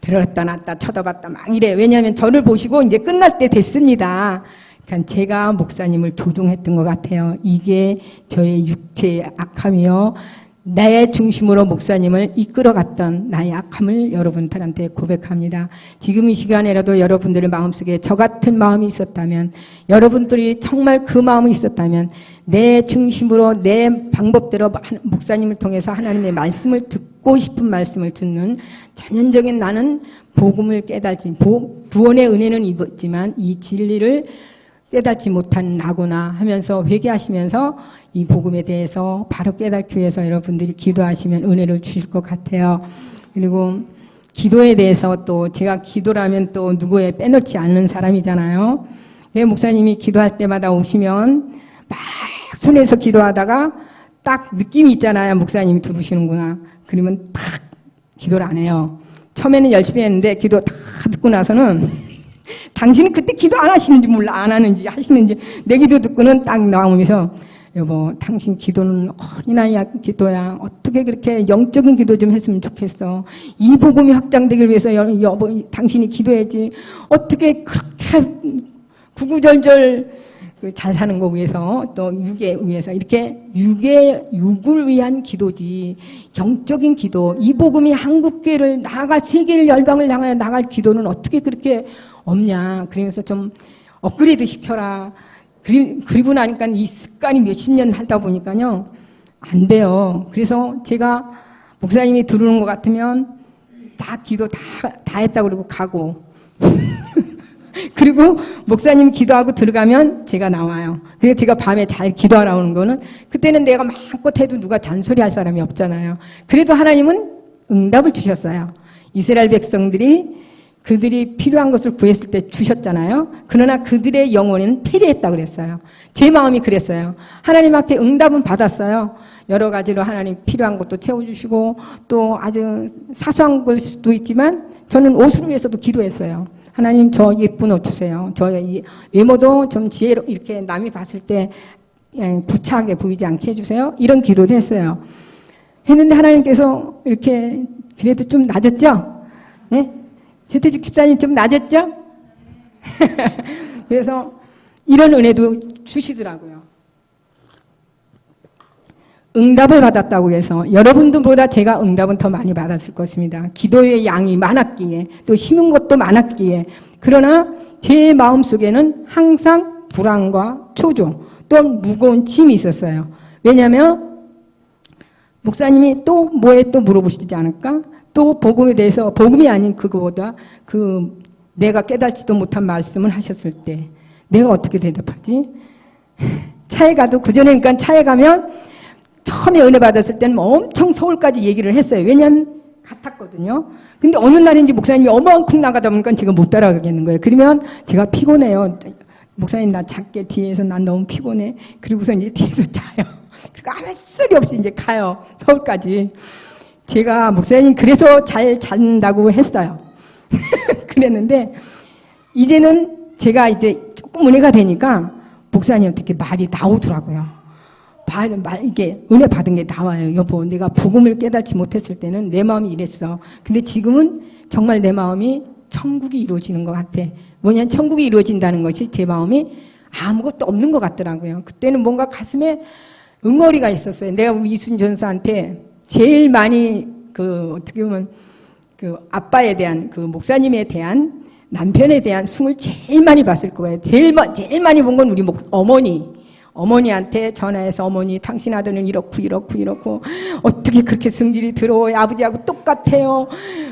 들었다 놨다 쳐다봤다 막 이래. 왜냐하면 저를 보시고 이제 끝날 때 됐습니다. 그러니까 제가 목사님을 조종했던 것 같아요. 이게 저의 육체의 악함이요. 나의 중심으로 목사님을 이끌어갔던 나의 악함을 여러분들한테 고백합니다. 지금 이 시간에라도 여러분들의 마음속에 저 같은 마음이 있었다면 여러분들이 정말 그 마음이 있었다면 내 중심으로 내 방법대로 목사님을 통해서 하나님의 말씀을 듣고 싶은 말씀을 듣는 전형적인 나는 복음을 깨달지 구원의 은혜는 입었지만 이 진리를 깨닫지 못한 나구나 하면서 회개하시면서 이 복음에 대해서 바로 깨닫기 위해서 여러분들이 기도하시면 은혜를 주실 것 같아요. 그리고 기도에 대해서 또 제가 기도라면 또 누구에 빼놓지 않는 사람이잖아요. 내 목사님이 기도할 때마다 오시면 막 손에서 기도하다가 딱 느낌이 있잖아요. 목사님이 들으시는구나. 그러면 딱 기도를 안 해요. 처음에는 열심히 했는데 기도 다 듣고 나서는 당신은 그때 기도 안 하시는지 몰라. 안 하는지 하시는지 내 기도 듣고는 딱 나오면서 여보 당신 기도는 어린아이 기도야. 어떻게 그렇게 영적인 기도 좀 했으면 좋겠어. 이 복음이 확장되기 위해서 여보 당신이 기도해야지. 어떻게 그렇게 구구절절 잘 사는 거 위해서 또 육에 위해서 이렇게 육을 위한 기도지 영적인 기도 이 복음이 한국교회를 나아가 세계를 열방을 향하여 나갈 기도는 어떻게 그렇게 없냐. 그러면서 좀 업그레이드 시켜라. 그리고 나니까 이 습관이 몇십 년 하다 보니까요 안 돼요. 그래서 제가 목사님이 들어오는 것 같으면 다 기도 다 했다 그러고 가고 그리고 목사님이 기도하고 들어가면 제가 나와요. 그래서 제가 밤에 잘 기도하러 오는 거는 그때는 내가 마음껏 해도 누가 잔소리할 사람이 없잖아요. 그래도 하나님은 응답을 주셨어요. 이스라엘 백성들이 그들이 필요한 것을 구했을 때 주셨잖아요. 그러나 그들의 영혼은 패리했다고 그랬어요. 제 마음이 그랬어요. 하나님 앞에 응답은 받았어요. 여러 가지로 하나님 필요한 것도 채워주시고 또 아주 사소한 걸 수도 있지만 저는 옷을 위해서도 기도했어요. 하나님 저 예쁜 옷 주세요. 저 외모도 좀 지혜로 이렇게 남이 봤을 때 구차하게 보이지 않게 해주세요. 이런 기도도 했어요. 했는데 하나님께서 이렇게 그래도 좀 낮았죠? 네? 재태직 집사님 좀 낮았죠? 그래서 이런 은혜도 주시더라고요. 응답을 받았다고 해서 여러분들보다 제가 응답은 더 많이 받았을 것입니다. 기도의 양이 많았기에 또 힘은 것도 많았기에 그러나 제 마음속에는 항상 불안과 초조 또 무거운 짐이 있었어요. 왜냐하면 목사님이 또 뭐에 또 물어보시지 않을까? 또 복음에 대해서 복음이 아닌 그거보다 내가 깨닫지도 못한 말씀을 하셨을 때 내가 어떻게 대답하지? 차에 가도 그전에 그러니까 차에 가면 처음에 은혜 받았을 때는 엄청 서울까지 얘기를 했어요. 왜냐하면 같았거든요. 근데 어느 날인지 목사님이 어마어마큼 나가다 보니까 제가 못 따라가겠는 거예요. 그러면 제가 피곤해요. 목사님 나 작게 뒤에서 난 너무 피곤해. 그리고서 이제 뒤에서 자요. 그러니까 아무 소리 없이 이제 가요. 서울까지. 제가 목사님 그래서 잘 잔다고 했어요. 그랬는데 이제는 제가 이제 조금 은혜가 되니까 목사님한테 이렇게 말이 나오더라고요. 이게 은혜 받은 게 나와요. 여보, 내가 복음을 깨닫지 못했을 때는 내 마음이 이랬어. 근데 지금은 정말 내 마음이 천국이 이루어지는 것 같아. 뭐냐면 천국이 이루어진다는 것이 제 마음이 아무것도 없는 것 같더라고요. 그때는 뭔가 가슴에 응어리가 있었어요. 내가 우리 이순 전사한테 제일 많이 어떻게 보면 아빠에 대한 목사님에 대한 남편에 대한 숭을 제일 많이 봤을 거예요. 제일 많이 본 건 우리 어머니한테 전화해서 어머니 당신 아들은 이렇고 어떻게 그렇게 성질이 더러워요. 아버지하고 똑같아요.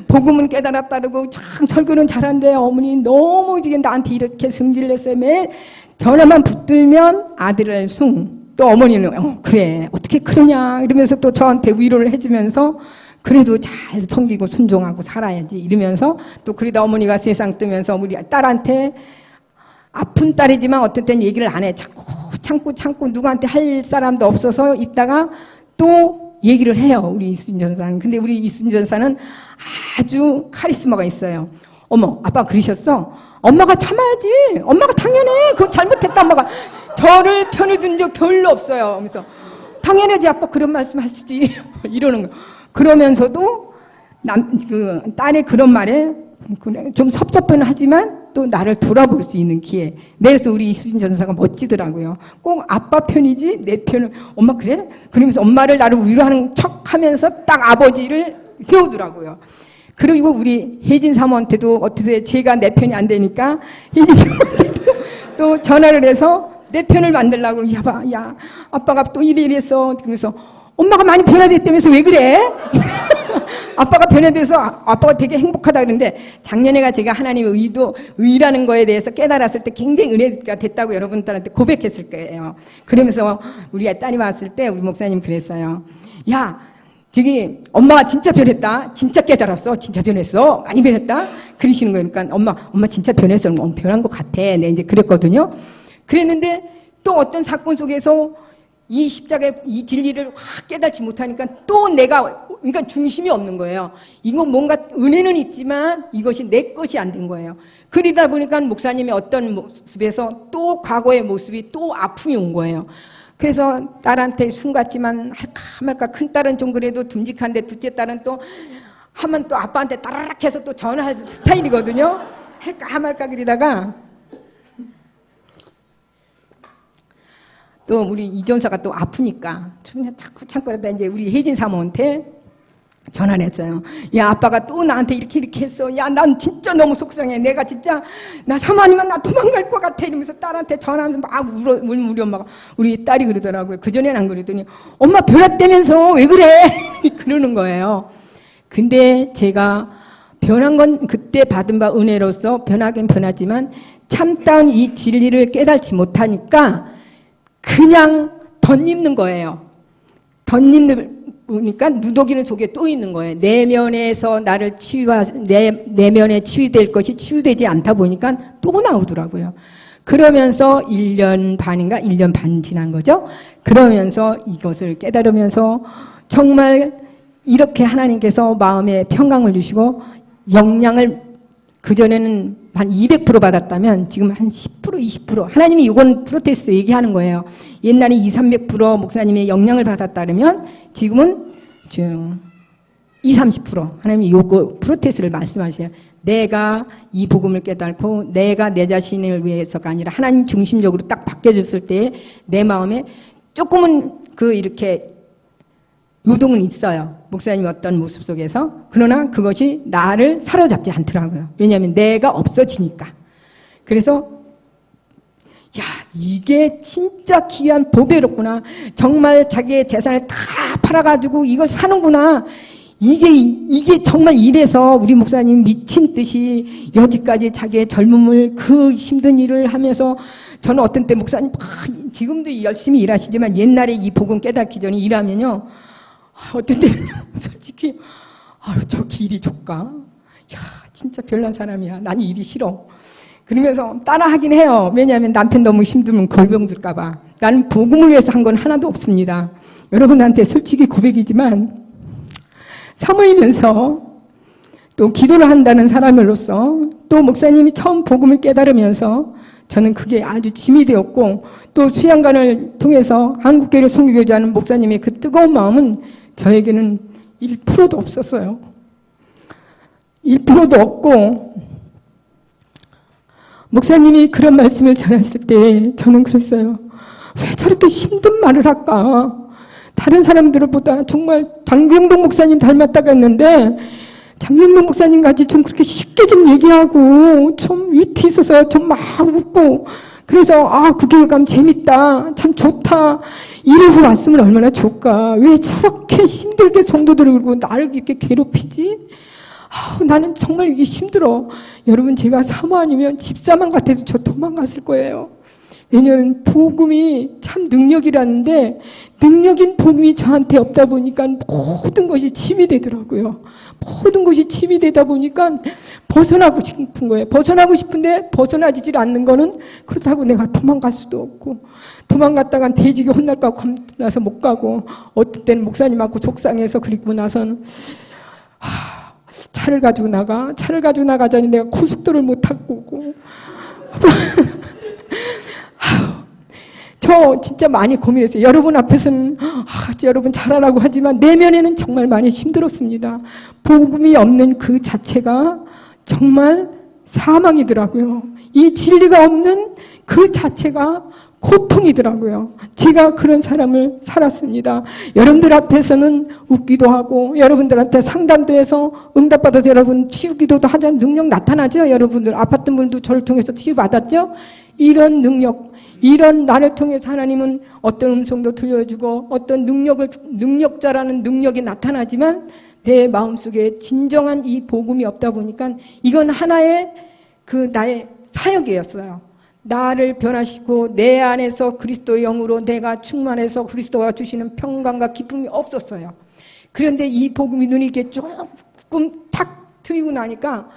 복음은 깨달았다고 참 설교는 잘한대요. 어머니 너무 지금 나한테 이렇게 성질을 냈어요. 매 전화만 붙들면 아들을 또 어머니는 그래 어떻게 그러냐 이러면서 또 저한테 위로를 해주면서 그래도 잘 섬기고 순종하고 살아야지 이러면서 또 그러다 어머니가 세상 뜨면서 우리 딸한테 아픈 딸이지만 어떤 때는 얘기를 안 해. 참고 누구한테 할 사람도 없어서 있다가 또 얘기를 해요. 우리 이순 전사는. 근데 우리 이순 전사는 아주 카리스마가 있어요. 어머, 아빠 그러셨어? 엄마가 참아야지. 엄마가 당연해. 그거 잘못했다 엄마가. 저를 편히 둔 적 별로 없어요. 그래서 당연하지 아빠 그런 말씀 하시지. 이러는 거. 그러면서도 딸의 그런 말에 좀 섭섭은 하지만 또 나를 돌아볼 수 있는 기회. 그래서 우리 이수진 전사가 멋지더라고요. 꼭 아빠 편이지 내 편은 엄마 그래? 그러면서 엄마를 나를 위로하는 척하면서 딱 아버지를 세우더라고요. 그리고 우리 혜진 사모한테도 어떻게 제가 내 편이 안 되니까 혜진 사모한테도 또 전화를 해서 내 편을 만들라고 야 아빠가 또 이랬어. 그러면서 엄마가 많이 변화됐다면서 왜 그래? 아빠가 변화돼서 아빠가 되게 행복하다 그러는데 작년에가 제가 하나님의 의라는 거에 대해서 깨달았을 때 굉장히 은혜가 됐다고 여러분들한테 고백했을 거예요. 그러면서 우리 딸이 왔을 때 우리 목사님 그랬어요. 야 저기 엄마가 진짜 변했다. 진짜 깨달았어. 진짜 변했어. 많이 변했다. 그러시는 거예요. 그러니까 엄마 진짜 변했어. 변한 것 같아. 네, 이제 그랬거든요. 그랬는데 또 어떤 사건 속에서 이 십자가의 이 진리를 확 깨닫지 못하니까 또 내가, 그러니까 중심이 없는 거예요. 이건 뭔가 은혜는 있지만 이것이 내 것이 안 된 거예요. 그러다 보니까 목사님의 어떤 모습에서 또 과거의 모습이 또 아픔이 온 거예요. 그래서 딸한테 순 같지만 할까 말까, 큰 딸은 좀 그래도 듬직한데 둘째 딸은 또 하면 또 아빠한테 따라락 해서 또 전화할 스타일이거든요. 할까 말까 그러다가 또 우리 이전사가 또 아프니까 그냥 자꾸 참고 그러다 이제 우리 혜진 사모한테 전화를 했어요. 야, 아빠가 또 나한테 이렇게 했어. 야, 난 진짜 너무 속상해. 내가 진짜 나 사모님은 나 도망갈 것 같아. 이러면서 딸한테 전화하면서 막 울어. 우리 엄마가, 우리 딸이 그러더라고요. 그전에는 안 그러더니 엄마 변했다면서 왜 그래? 그러는 거예요. 근데 제가 변한 건 그때 받은 바 은혜로서 변하긴 변하지만 참다운 이 진리를 깨달지 못하니까 그냥 덧입는 거예요. 덧입으니까 누더기는 속에 또 있는 거예요. 내면에서 나를 내면에 치유될 것이 치유되지 않다 보니까 또 나오더라고요. 그러면서 1년 반인가 1년 반 지난 거죠. 그러면서 이것을 깨달으면서 정말 이렇게 하나님께서 마음에 평강을 주시고 영향을, 그전에는 한 200% 받았다면 지금 한 10%, 20%. 하나님이 이건 프로테스 얘기하는 거예요. 옛날에 200~300% 목사님의 영향을 받았다면 지금은 20~30%. 하나님이 요거 프로테스를 말씀하세요. 내가 이 복음을 깨닫고 내가 내 자신을 위해서가 아니라 하나님 중심적으로 딱 바뀌어졌을 때 내 마음에 조금은 이렇게 요동은 있어요. 목사님이 어떤 모습 속에서. 그러나 그것이 나를 사로잡지 않더라고요. 왜냐하면 내가 없어지니까. 그래서 야, 이게 진짜 귀한 보배롭구나. 정말 자기의 재산을 다 팔아가지고 이걸 사는구나. 이게 정말 이래서 우리 목사님 미친 듯이 여지까지 자기의 젊음을 그 힘든 일을 하면서, 저는 어떤 때 목사님 지금도 열심히 일하시지만 옛날에 이 복음 깨닫기 전에 일하면요, 어떤 때는 솔직히 저 길이 좋까? 야, 진짜 별난 사람이야. 난 일이 싫어. 그러면서 따라하긴 해요. 왜냐하면 남편 너무 힘들면 골병 들까 봐. 나는 복음을 위해서 한 건 하나도 없습니다. 여러분한테 솔직히 고백이지만 사모이면서 또 기도를 한다는 사람으로서 또 목사님이 처음 복음을 깨달으면서 저는 그게 아주 짐이 되었고, 또 수양관을 통해서 한국교회를 섬기고자 하는 목사님의 그 뜨거운 마음은 저에게는 1%도 없었어요. 1%도 없고, 목사님이 그런 말씀을 전했을 때 저는 그랬어요. 왜 저렇게 힘든 말을 할까? 다른 사람들보다 정말 장경동 목사님 닮았다고 했는데 장경동 목사님 같이 좀 그렇게 쉽게 좀 얘기하고 좀 위트 있어서 좀 막 웃고, 그래서 그 교회 가면 재밌다, 참 좋다, 이래서 왔으면 얼마나 좋을까. 왜 저렇게 힘들게 성도들을 울고 나를 이렇게 괴롭히지? 나는 정말 이게 힘들어. 여러분, 제가 사모 아니면 집사만 같아도 저 도망갔을 거예요. 왜냐하면 복음이 참 능력이라는데 능력인 복음이 저한테 없다 보니까 모든 것이 짐이 되더라고요. 모든 것이 짐이 되다 보니까 벗어나고 싶은 거예요. 벗어나고 싶은데 벗어나지질 않는 거는, 그렇다고 내가 도망갈 수도 없고, 도망갔다간 돼지게 혼날까 겁나서 못 가고, 어떤 때는 목사님하고 속상해서, 그리고 나서는 차를 가지고 나가자니 내가 고속도로를 못 타고 오고 저 진짜 많이 고민했어요. 여러분 앞에서는 여러분 잘하라고 하지만 내면에는 정말 많이 힘들었습니다. 복음이 없는 그 자체가 정말 사망이더라고요. 이 진리가 없는 그 자체가 고통이더라고요. 제가 그런 사람을 살았습니다. 여러분들 앞에서는 웃기도 하고, 여러분들한테 상담도 해서 응답받아서 여러분 치유기도도 하자는 능력 나타나죠. 여러분들 아팠던 분도 저를 통해서 치유받았죠. 이런 능력, 이런 나를 통해서 하나님은 어떤 음성도 들려주고 어떤 능력자라는 능력이 나타나지만 내 마음속에 진정한 이 복음이 없다 보니까 이건 하나의 나의 사역이었어요. 나를 변화시키고 내 안에서 그리스도의 영으로 내가 충만해서 그리스도가 주시는 평강과 기쁨이 없었어요. 그런데 이 복음이 눈이 이렇게 조금 탁 트이고 나니까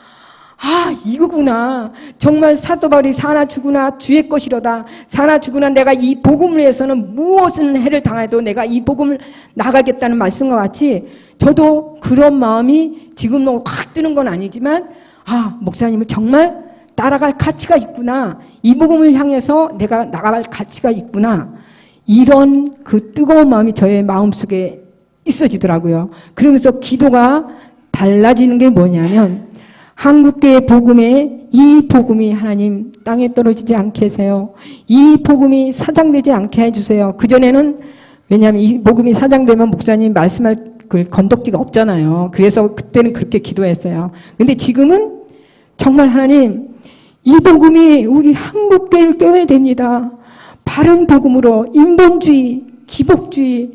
아, 이거구나. 정말 사도 바울이 사나 죽으나 주의 것이로다. 사나 죽으나 내가 이 복음을 위해서는 무엇을 해를 당해도 내가 이 복음을 나가겠다는 말씀과 같이 저도 그런 마음이 지금 확 뜨는 건 아니지만 아, 목사님을 정말 따라갈 가치가 있구나. 이 복음을 향해서 내가 나갈 가치가 있구나. 이런 그 뜨거운 마음이 저의 마음속에 있어지더라고요. 그러면서 기도가 달라지는 게 뭐냐면 한국교회 복음에 이 복음이 하나님 땅에 떨어지지 않게 해세요. 이 복음이 사장되지 않게 해주세요. 그전에는 왜냐하면 이 복음이 사장되면 목사님 말씀할 그 건덕지가 없잖아요. 그래서 그때는 그렇게 기도했어요. 근데 지금은 정말 하나님 이 복음이 우리 한국교회를 깨워야 됩니다. 바른 복음으로 인본주의, 기복주의,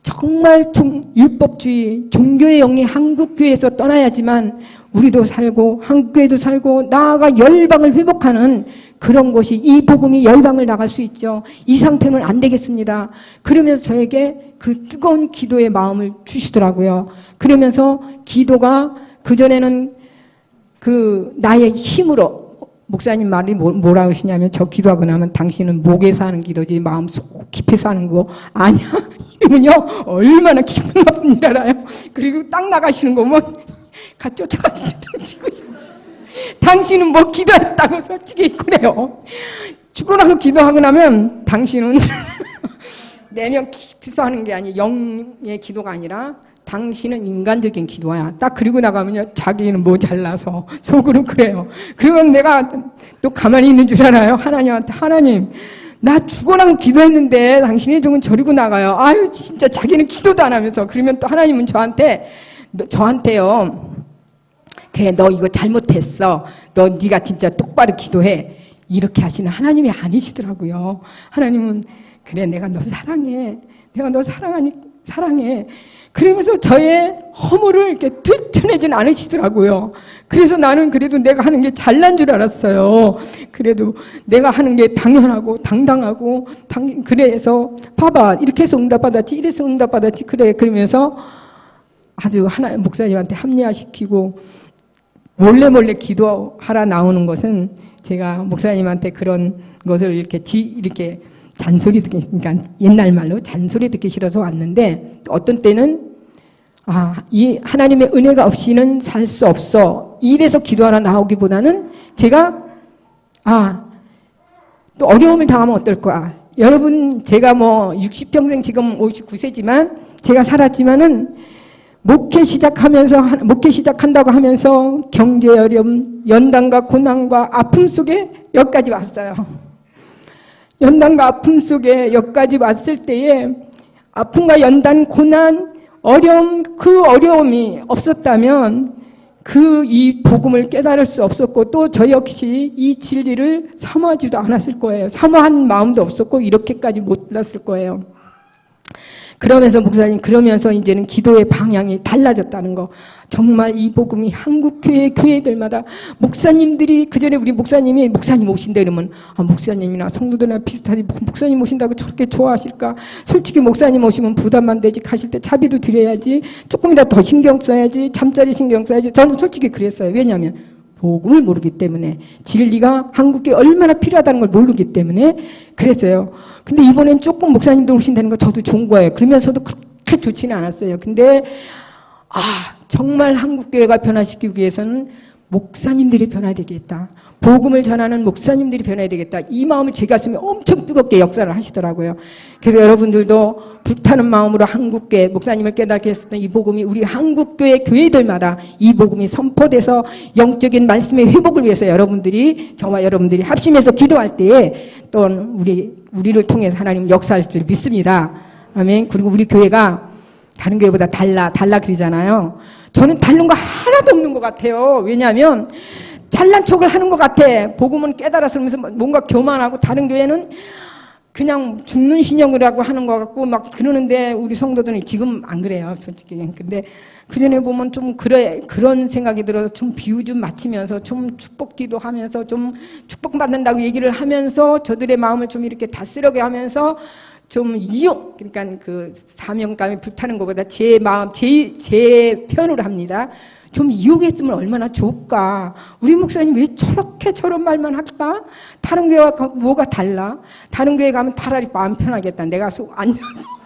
정말 율법주의, 종교의 영이 한국교회에서 떠나야지만 우리도 살고 한국교회도 살고 나아가 열방을 회복하는 그런 것이 이 복음이 열방을 나갈 수 있죠. 이 상태는 안 되겠습니다. 그러면서 저에게 그 뜨거운 기도의 마음을 주시더라고요. 그러면서 기도가 그전에는 그 나의 힘으로 목사님 말이 뭐라 하시냐면 저 기도하고 나면 당신은 목에서 하는 기도지 마음속 깊이서 하는 거 아니야. 이러면요 얼마나 기분 나쁜 일 알아요. 그리고 딱 나가시는 거면 가 쫓아가서 던지고 당신은 뭐 기도했다고 솔직히 그래요. 죽고 나서 기도하고 나면 당신은 내면 깊이서 하는 게 아니 영의 기도가 아니라 당신은 인간적인 기도야. 딱 그리고 나가면요 자기는 뭐 잘나서 속으로 그래요. 그건 내가 또 가만히 있는 줄 알아요. 하나님한테 하나님 나 죽어나고 기도했는데 당신이 조금 저리고 나가요. 아유 진짜 자기는 기도도 안 하면서 그러면 또 하나님은 저한테요 그래 너 이거 잘못했어. 너 네가 진짜 똑바로 기도해. 이렇게 하시는 하나님이 아니시더라고요. 하나님은 그래 내가 너 사랑해. 내가 너 사랑해. 그러면서 저의 허물을 이렇게 들춰내진 않으시더라고요. 그래서 나는 그래도 내가 하는 게 잘난 줄 알았어요. 그래도 내가 하는 게 당연하고 당당하고 그래서 봐봐 이렇게 해서 응답받았지 이래서 응답받았지 그래 그러면서 아주 목사님한테 합리화시키고 몰래 기도하라 나오는 것은 제가 목사님한테 그런 것을 이렇게 잔소리 듣기, 그러니까 옛날 말로 잔소리 듣기 싫어서 왔는데 어떤 때는 이 하나님의 은혜가 없이는 살 수 없어. 이래서 기도하라 나오기보다는 제가 또 어려움을 당하면 어떨 거야. 여러분 제가 뭐 60평생 지금 59세지만 제가 살았지만은 목회 시작한다고 하면서 경제 어려움, 연단과 고난과 아픔 속에 여기까지 왔어요. 연단과 아픔 속에 여기까지 왔을 때에 아픔과 연단, 고난, 어려움, 그 어려움이 없었다면 이 복음을 깨달을 수 없었고 또 저 역시 이 진리를 사모하지도 않았을 거예요. 사모한 마음도 없었고 이렇게까지 몰랐을 거예요. 그러면서 목사님 이제는 기도의 방향이 달라졌다는 거. 정말 이 복음이 교회들마다 목사님들이 그전에 우리 목사님 오신다 이러면 목사님이나 성도들이나 비슷하지 목사님 오신다고 저렇게 좋아하실까? 솔직히 목사님 오시면 부담만 되지 가실 때 차비도 드려야지 조금이라도 더 신경 써야지 잠자리 신경 써야지 저는 솔직히 그랬어요. 왜냐하면 복음을 모르기 때문에 진리가 한국에 얼마나 필요하다는 걸 모르기 때문에 그랬어요. 근데 이번엔 조금 목사님들 오신다는 거 저도 좋은 거예요. 그러면서도 그렇게 좋지는 않았어요. 근데 정말 한국교회가 변화시키기 위해서는 목사님들이 변화해야 되겠다. 복음을 전하는 목사님들이 변화해야 되겠다. 이 마음을 제 가슴에 엄청 뜨겁게 역사를 하시더라고요. 그래서 여러분들도 불타는 마음으로 한국교회 목사님을 깨닫게 했었던 이 복음이 우리 한국교회 교회들마다 이 복음이 선포돼서 영적인 말씀의 회복을 위해서 저와 여러분들이 합심해서 기도할 때에 또 우리를 통해서 하나님 역사할 줄 믿습니다. 아멘. 그리고 우리 교회가 다른 교회보다 달라 그러잖아요. 저는 다른 거 하나도 없는 것 같아요. 왜냐하면 잘난 척을 하는 것 같아. 복음은 깨달아서 그러면서 뭔가 교만하고 다른 교회는 그냥 죽는 신령이라고 하는 것 같고 막 그러는데 우리 성도들은 지금 안 그래요, 솔직히. 근데 그전에 보면 좀 그런 생각이 들어서 좀 비유 좀 맞추면서 좀 축복기도 하면서 좀 축복받는다고 얘기를 하면서 저들의 마음을 좀 이렇게 다스려게 하면서 좀 그러니까 그 사명감이 불타는 것보다 제 마음, 제 편으로 합니다. 좀 이용했으면 얼마나 좋을까. 우리 목사님 왜 저렇게 저런 말만 할까? 다른 교회와 뭐가 달라? 다른 교회 가면 차라리 마음 편하겠다. 내가 앉아서.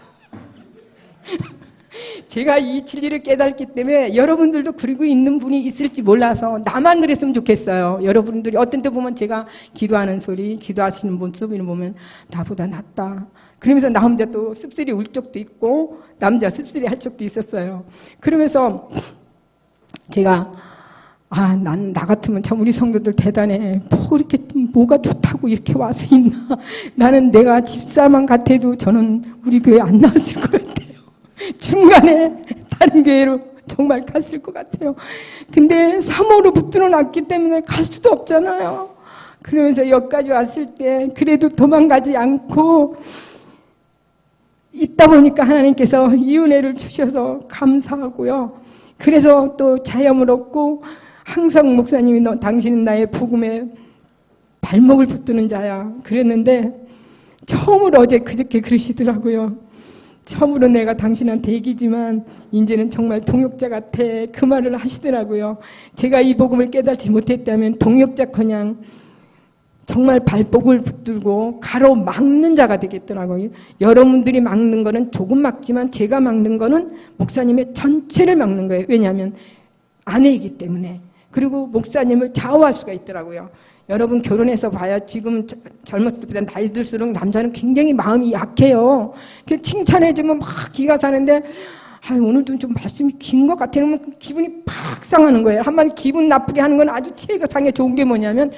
제가 이 진리를 깨닫기 때문에 여러분들도 그리고 있는 분이 있을지 몰라서 나만 그랬으면 좋겠어요. 여러분들이 어떤 때 보면 제가 기도하는 소리, 기도하시는 모습을 보면 나보다 낫다. 그러면서 나 혼자 또 씁쓸히 울 적도 있고 남자 씁쓸히 할 적도 있었어요. 그러면서 제가 나 같으면 참 우리 성도들 대단해. 그렇게 뭐가 좋다고 이렇게 와서 있나. 나는 내가 집사만 같아도 저는 우리 교회 안 나왔을 것 같아요. 중간에 다른 교회로 정말 갔을 것 같아요. 근데 3호로 붙들어 놨기 때문에 갈 수도 없잖아요. 그러면서 여기까지 왔을 때 그래도 도망가지 않고 있다 보니까 하나님께서 이 은혜를 주셔서 감사하고요. 그래서 또 자염을 얻고 항상 목사님이 당신은 나의 복음에 발목을 붙드는 자야 그랬는데 처음으로 어제 그저께 그러시더라고요. 처음으로 내가 당신한테 얘기지만 이제는 정말 동역자 같아. 그 말을 하시더라고요. 제가 이 복음을 깨닫지 못했다면 동역자커녕 정말 발목을 붙들고 가로막는 자가 되겠더라고요. 여러분들이 막는 거는 조금 막지만 제가 막는 거는 목사님의 전체를 막는 거예요. 왜냐하면 아내이기 때문에. 그리고 목사님을 좌우할 수가 있더라고요. 여러분 결혼해서 봐야 지금 젊었을 때보다 나이 들수록 남자는 굉장히 마음이 약해요. 칭찬해주면 막 기가 차는데 오늘도 좀 말씀이 긴 것 같아. 그러면 기분이 팍 상하는 거예요. 한마디 기분 나쁘게 하는 건 아주 최상에 좋은 게 뭐냐면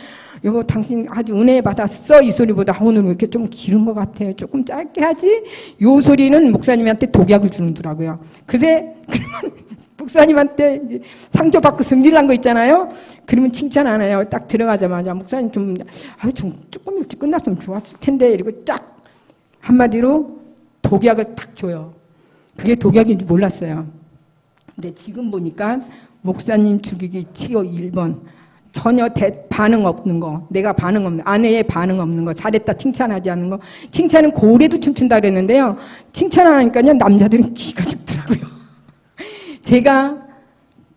여보 당신 아주 은혜 받았어 이 소리보다 오늘 왜 이렇게 좀 길은 것 같아. 조금 짧게 하지. 요 소리는 목사님한테 독약을 주더라고요. 그러면 목사님한테 이제 상처받고 승질난 거 있잖아요. 그러면 칭찬 안 해요. 딱 들어가자마자 목사님 좀 조금 일찍 끝났으면 좋았을 텐데 이러고 쫙 한마디로 독약을 딱 줘요. 그게 독약인지 몰랐어요. 근데 지금 보니까 목사님 죽이기 최고 1번. 전혀 반응 없는 거, 내가 반응 없는, 아내의 반응 없는 거, 잘했다 칭찬하지 않는 거. 칭찬은 고래도 춤춘다 그랬는데요. 칭찬 안 하니까요, 남자들은 기가 죽더라고요. 제가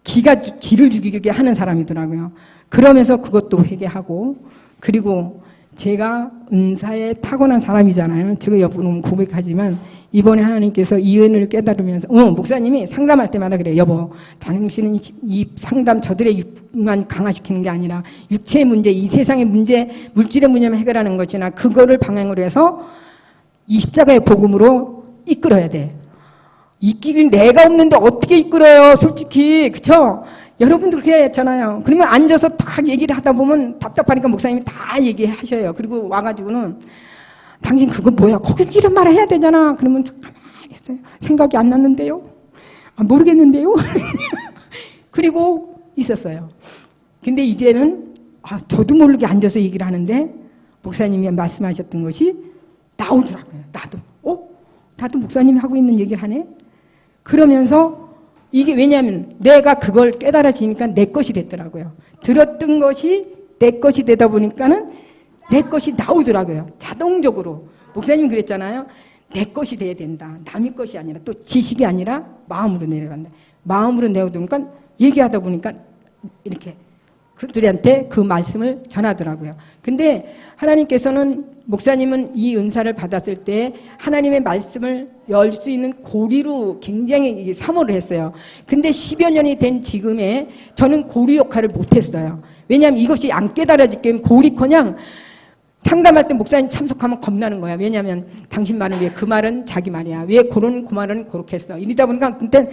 기를 죽이게 하는 사람이더라고요. 그러면서 그것도 회개하고, 그리고 제가 은사에 타고난 사람이잖아요. 제가 여보는 고백하지만 이번에 하나님께서 이 은혜를 깨달으면서 목사님이 상담할 때마다 그래요. 여보 당신은 이 상담 저들의 육만 강화시키는 게 아니라 육체의 문제, 이 세상의 문제, 물질의 문제만 해결하는 거지나 그거를 방향으로 해서 이 십자가의 복음으로 이끌어야 돼. 이끌 내가 없는데 어떻게 이끌어요? 솔직히 그쵸? 여러분들 그래야 했잖아요. 그러면 앉아서 딱 얘기를 하다 보면 답답하니까 목사님이 다 얘기하셔요. 그리고 와가지고는 당신 그거 뭐야? 거기서 이런 말 해야 되잖아. 그러면 가만히 있어요. 생각이 안 났는데요. 모르겠는데요. 그리고 있었어요. 근데 이제는 저도 모르게 앉아서 얘기를 하는데 목사님이 말씀하셨던 것이 나오더라고요. 나도 목사님이 하고 있는 얘기를 하네. 그러면서 이게 왜냐하면 내가 그걸 깨달아지니까 내 것이 됐더라고요. 들었던 것이 내 것이 되다 보니까는 내 것이 나오더라고요. 자동적으로. 목사님이 그랬잖아요. 내 것이 돼야 된다. 남의 것이 아니라 또 지식이 아니라 마음으로 내려간다. 마음으로 내려오니까 얘기하다 보니까 이렇게 그들한테 그 말씀을 전하더라고요. 근데 하나님께서는 목사님은 이 은사를 받았을 때 하나님의 말씀을 열 수 있는 고리로 굉장히 사모를 했어요. 근데 10여 년이 된 지금에 저는 고리 역할을 못했어요. 왜냐하면 이것이 안 깨달아지기엔 고리커녕 상담할 때 목사님 참석하면 겁나는 거야. 왜냐하면 당신 말은 왜 그 말은 자기 말이야. 왜 그 말은 그렇게 했어. 이러다 보니까 그때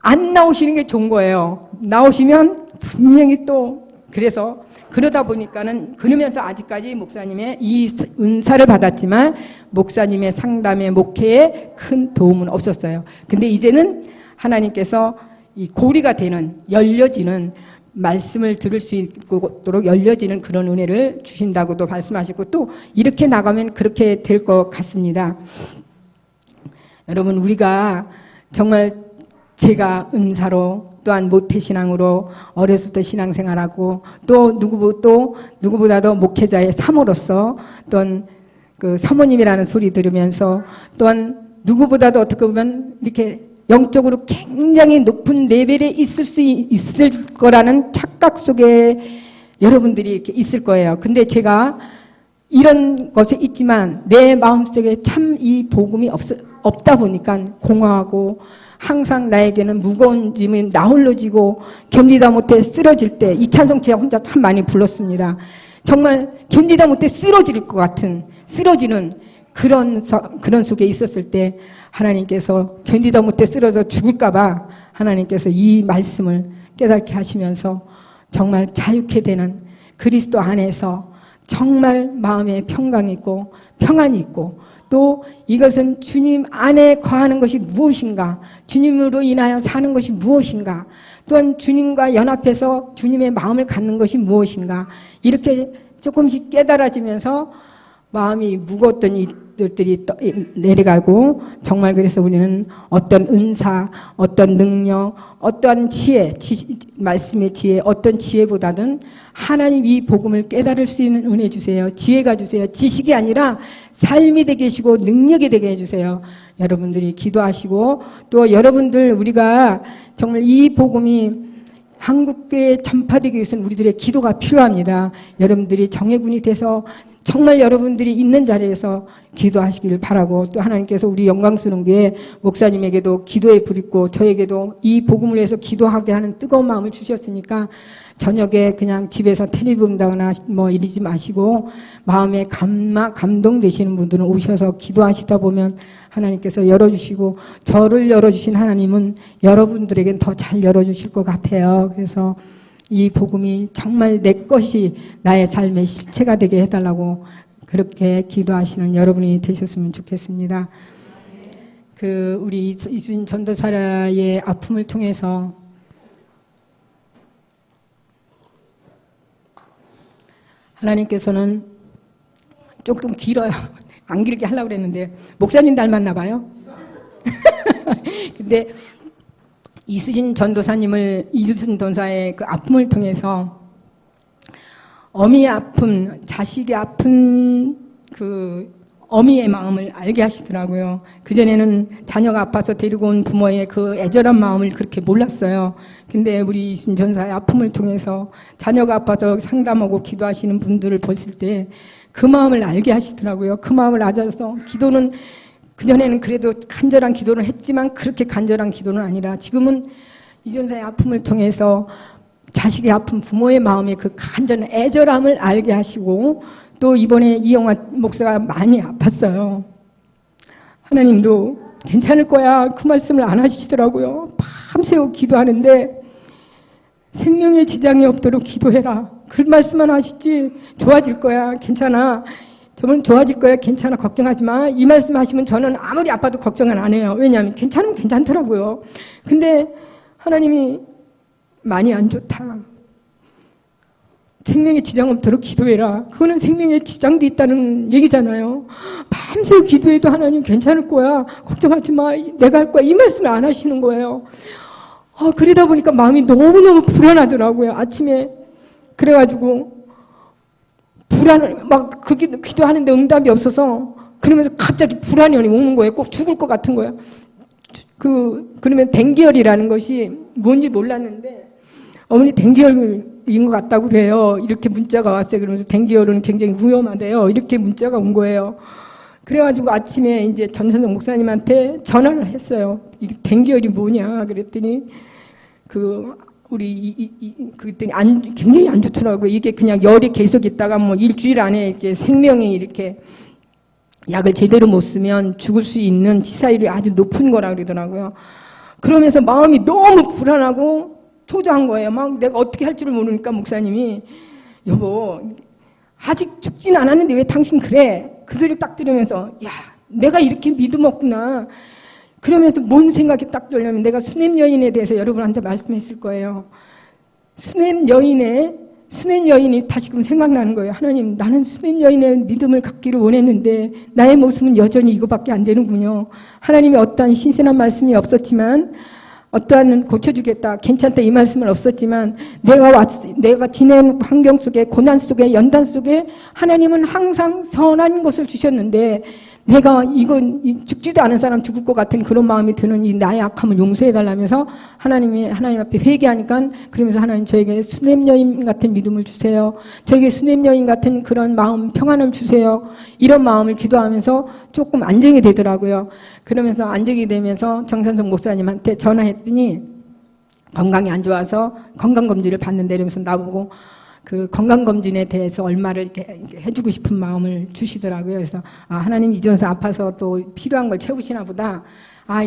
안 나오시는 게 좋은 거예요. 나오시면 분명히 또 그래서 그러다 보니까는 그러면서 아직까지 목사님의 이 은사를 받았지만 목사님의 상담의 목회에 큰 도움은 없었어요. 근데 이제는 하나님께서 이 고리가 되는 열려지는 말씀을 들을 수 있도록 열려지는 그런 은혜를 주신다고도 말씀하셨고 또 이렇게 나가면 그렇게 될 것 같습니다. 여러분 우리가 정말 제가 은사로 또한 모태신앙으로 어렸을 때 신앙생활하고 또 누구보다도 목회자의 사모로서 또한 그 사모님이라는 소리 들으면서 또한 누구보다도 어떻게 보면 이렇게 영적으로 굉장히 높은 레벨에 있을 거라는 착각 속에 여러분들이 이렇게 있을 거예요. 근데 제가 이런 것에 있지만 내 마음속에 참 이 복음이 없다 보니까 공허하고 항상 나에게는 무거운 짐이 나 홀로 지고 견디다 못해 쓰러질 때 이 찬송 제가 혼자 참 많이 불렀습니다. 정말 견디다 못해 쓰러질 것 같은 쓰러지는 그런 속에 있었을 때 하나님께서 견디다 못해 쓰러져 죽을까 봐 하나님께서 이 말씀을 깨닫게 하시면서 정말 자유케 되는 그리스도 안에서 정말 마음에 평강이 있고 평안이 있고 또 이것은 주님 안에 거하는 것이 무엇인가, 주님으로 인하여 사는 것이 무엇인가, 또한 주님과 연합해서 주님의 마음을 갖는 것이 무엇인가, 이렇게 조금씩 깨달아지면서 마음이 무거웠던 이들이 내려가고 정말 그래서 우리는 어떤 은사, 어떤 능력, 어떤 지혜, 말씀의 지혜, 어떤 지혜보다는 하나님 이 복음을 깨달을 수 있는 은혜 주세요. 지혜가 주세요. 지식이 아니라 삶이 되게 해주시고 능력이 되게 해주세요. 여러분들이 기도하시고 또 여러분들 우리가 정말 이 복음이 한국교회에 전파되기 위해서는 우리들의 기도가 필요합니다. 여러분들이 정예군이 돼서 정말 여러분들이 있는 자리에서 기도하시길 바라고 또 하나님께서 우리 영광스러운 교회 목사님에게도 기도의 불 있고 저에게도 이 복음을 위해서 기도하게 하는 뜨거운 마음을 주셨으니까 저녁에 그냥 집에서 텔레비 본다거나 뭐 이러지 마시고 마음에 감동되시는 분들은 오셔서 기도하시다 보면 하나님께서 열어주시고 저를 열어주신 하나님은 여러분들에겐 더 잘 열어주실 것 같아요. 그래서 이 복음이 정말 내 것이 나의 삶의 실체가 되게 해달라고 그렇게 기도하시는 여러분이 되셨으면 좋겠습니다. 우리 이수진 전도사의 아픔을 통해서 하나님께서는 조금 길어요. 안 길게 하려고 그랬는데 목사님 닮았나 봐요. 근데 이수진 전도사의 그 아픔을 통해서 어미의 아픔, 자식의 아픈 그 어미의 마음을 알게 하시더라고요. 그전에는 자녀가 아파서 데리고 온 부모의 그 애절한 마음을 그렇게 몰랐어요. 근데 우리 이수진 전도사의 아픔을 통해서 자녀가 아파서 상담하고 기도하시는 분들을 보실 때 그 마음을 알게 하시더라고요. 그 마음을 알아서 기도는 그전에는 그래도 간절한 기도를 했지만 그렇게 간절한 기도는 아니라 지금은 이 전사의 아픔을 통해서 자식의 아픈 부모의 마음의 그 간절한 애절함을 알게 하시고 또 이번에 이영화 목사가 많이 아팠어요. 하나님도 괜찮을 거야 그 말씀을 안 하시더라고요. 밤새워 기도하는데 생명의 지장이 없도록 기도해라. 그 말씀만 하시지 좋아질 거야 괜찮아. 저는 좋아질 거야 괜찮아 걱정하지 마. 이 말씀 하시면 저는 아무리 아파도 걱정은 안 해요. 왜냐하면 괜찮으면 괜찮더라고요. 근데 하나님이 많이 안 좋다. 생명의 지장 없도록 기도해라. 그거는 생명의 지장도 있다는 얘기잖아요. 밤새 기도해도 하나님 괜찮을 거야. 걱정하지 마. 내가 할 거야. 이 말씀을 안 하시는 거예요. 그러다 보니까 마음이 너무너무 불안하더라고요. 아침에 그래가지고 기도하는데 응답이 없어서 그러면서 갑자기 불안이 오는 거예요. 꼭 죽을 것 같은 거예요. 그러면 댕기열이라는 것이 뭔지 몰랐는데 어머니 댕기열인 것 같다고 그래요. 이렇게 문자가 왔어요. 그러면서 댕기열은 굉장히 위험하대요. 이렇게 문자가 온 거예요. 그래가지고 아침에 이제 전선정 목사님한테 전화를 했어요. 이게 댕기열이 뭐냐 그랬더니 그랬더니 굉장히 안 좋더라고요. 이게 그냥 열이 계속 있다가 뭐 일주일 안에 이렇게 생명이 이렇게 약을 제대로 못 쓰면 죽을 수 있는 치사율이 아주 높은 거라 그러더라고요. 그러면서 마음이 너무 불안하고 초조한 거예요. 막 내가 어떻게 할 줄을 모르니까 목사님이 여보 아직 죽진 않았는데 왜 당신 그래? 그 소리를 딱 들으면서 야 내가 이렇게 믿음 없구나. 그러면서 뭔 생각이 딱 들려면 내가 수냄 여인에 대해서 여러분한테 말씀했을 거예요. 수냄 여인이 다시금 생각나는 거예요. 하나님 나는 수냄 여인의 믿음을 갖기를 원했는데 나의 모습은 여전히 이거밖에 안 되는군요. 하나님이 어떠한 신선한 말씀이 없었지만 어떠한 고쳐주겠다, 괜찮다 이 말씀은 없었지만 내가 지낸 환경 속에, 고난 속에, 연단 속에 하나님은 항상 선한 것을 주셨는데 내가 이건 죽지도 않은 사람 죽을 것 같은 그런 마음이 드는 이 나의 악함을 용서해달라면서 하나님 앞에 회개하니까, 그러면서 하나님 저에게 수냄 여인 같은 믿음을 주세요. 저에게 수냄 여인 같은 그런 마음, 평안을 주세요. 이런 마음을 기도하면서 조금 안정이 되더라고요. 그러면서 안정이 되면서 정선석 목사님한테 전화했더니 건강이 안 좋아서 건강검진을 받는데, 이러면서 나보고 그 건강검진에 대해서 얼마를 이렇게 해주고 싶은 마음을 주시더라고요. 그래서 하나님 이전서 아파서 또 필요한 걸 채우시나 보다.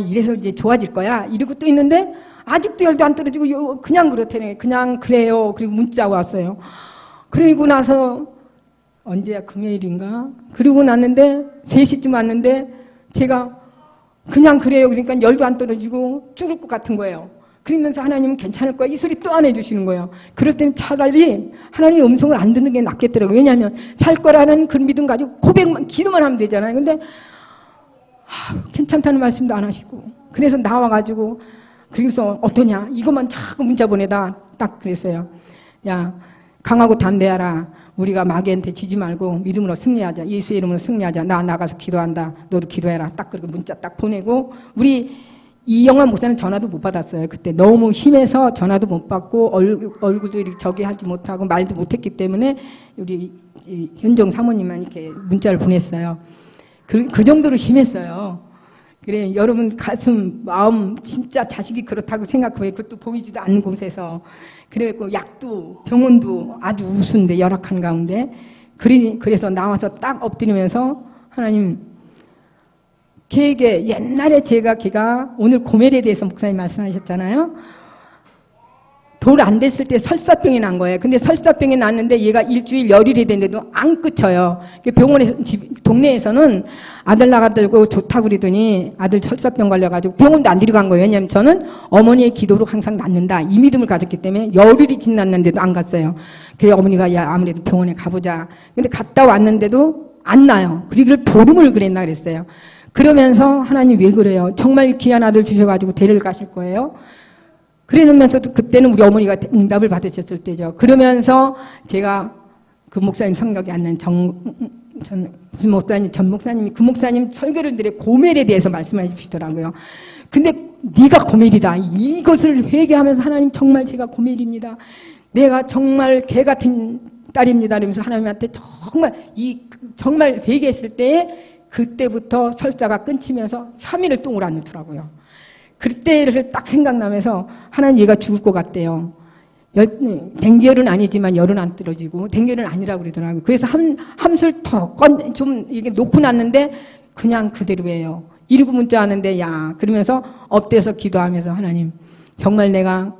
이래서 이제 좋아질 거야. 이러고 또 있는데 아직도 열도 안 떨어지고 그냥 그렇다네. 그냥 그래요. 그리고 문자가 왔어요. 그리고 나서 언제야, 금요일인가? 그리고 났는데 3시쯤 왔는데 제가 그냥 그래요. 그러니까 열도 안 떨어지고 죽을 것 같은 거예요. 그러면서 하나님은 괜찮을 거야, 이 소리 또 안 해주시는 거예요. 그럴 때는 차라리 하나님의 음성을 안 듣는 게 낫겠더라고요. 왜냐하면 살 거라는 그런 믿음 가지고 고백만, 기도만 하면 되잖아요. 근데 괜찮다는 말씀도 안 하시고, 그래서 나와가지고, 그래서 어떠냐, 이것만 자꾸 문자 보내다 딱 그랬어요. 야, 강하고 담대하라. 우리가 마귀한테 지지 말고 믿음으로 승리하자. 예수의 이름으로 승리하자. 나 나가서 기도한다. 너도 기도해라. 딱 그렇게 문자 딱 보내고, 우리 이영환 목사는 전화도 못 받았어요. 그때 너무 심해서 전화도 못 받고 얼굴도 이렇게 저기 하지 못하고 말도 못했기 때문에 우리 현정 사모님만 이렇게 문자를 보냈어요. 그 정도로 심했어요. 그래, 여러분 가슴, 마음, 진짜 자식이 그렇다고 생각하고, 그것도 보이지도 않는 곳에서. 그래갖고 약도, 병원도 아주 우스운데, 열악한 가운데. 그래서 나와서 딱 엎드리면서 하나님, 걔에게 옛날에 걔가 오늘 고멜에 대해서 목사님 말씀하셨잖아요. 돌 안 됐을 때 설사병이 난 거예요. 근데 설사병이 났는데 얘가 일주일 열일이 됐는데도 안 그쳐요. 병원에서, 동네에서는 아들 나가들고 좋다고 그러더니 아들 설사병 걸려가지고 병원도 안 데리고 간 거예요. 왜냐하면 저는 어머니의 기도로 항상 낫는다, 이 믿음을 가졌기 때문에 열일이 지났는데도 안 갔어요. 그래서 어머니가 야, 아무래도 병원에 가보자. 근데 갔다 왔는데도 안 나요. 그리고 보름을 그랬나 그랬어요. 그러면서 하나님 왜 그래요? 정말 귀한 아들 주셔가지고 데리러 가실 거예요? 그러면서도 그때는 우리 어머니가 응답을 받으셨을 때죠. 그러면서 제가 그 목사님 성격이 안 난 전 목사님이 그 목사님 설교를 들에 고멜에 대해서 말씀해 주시더라고요. 근데 네가 고멜이다. 이것을 회개하면서 하나님 정말 제가 고멜입니다. 내가 정말 개 같은 딸입니다. 이러면서 하나님한테 정말 회개했을 때에 그때부터 설사가 끊치면서 3일을 똥을 안 넣더라고요. 그때를 딱 생각나면서 하나님 얘가 죽을 것 같대요. 댕기열은 아니지만 열은 안 떨어지고 댕기열은 아니라고 그러더라고요. 그래서 함술 좀 이게 놓고 났는데 그냥 그대로예요. 이러고 문자 하는데 야, 그러면서 엎드려서 기도하면서 하나님 정말 내가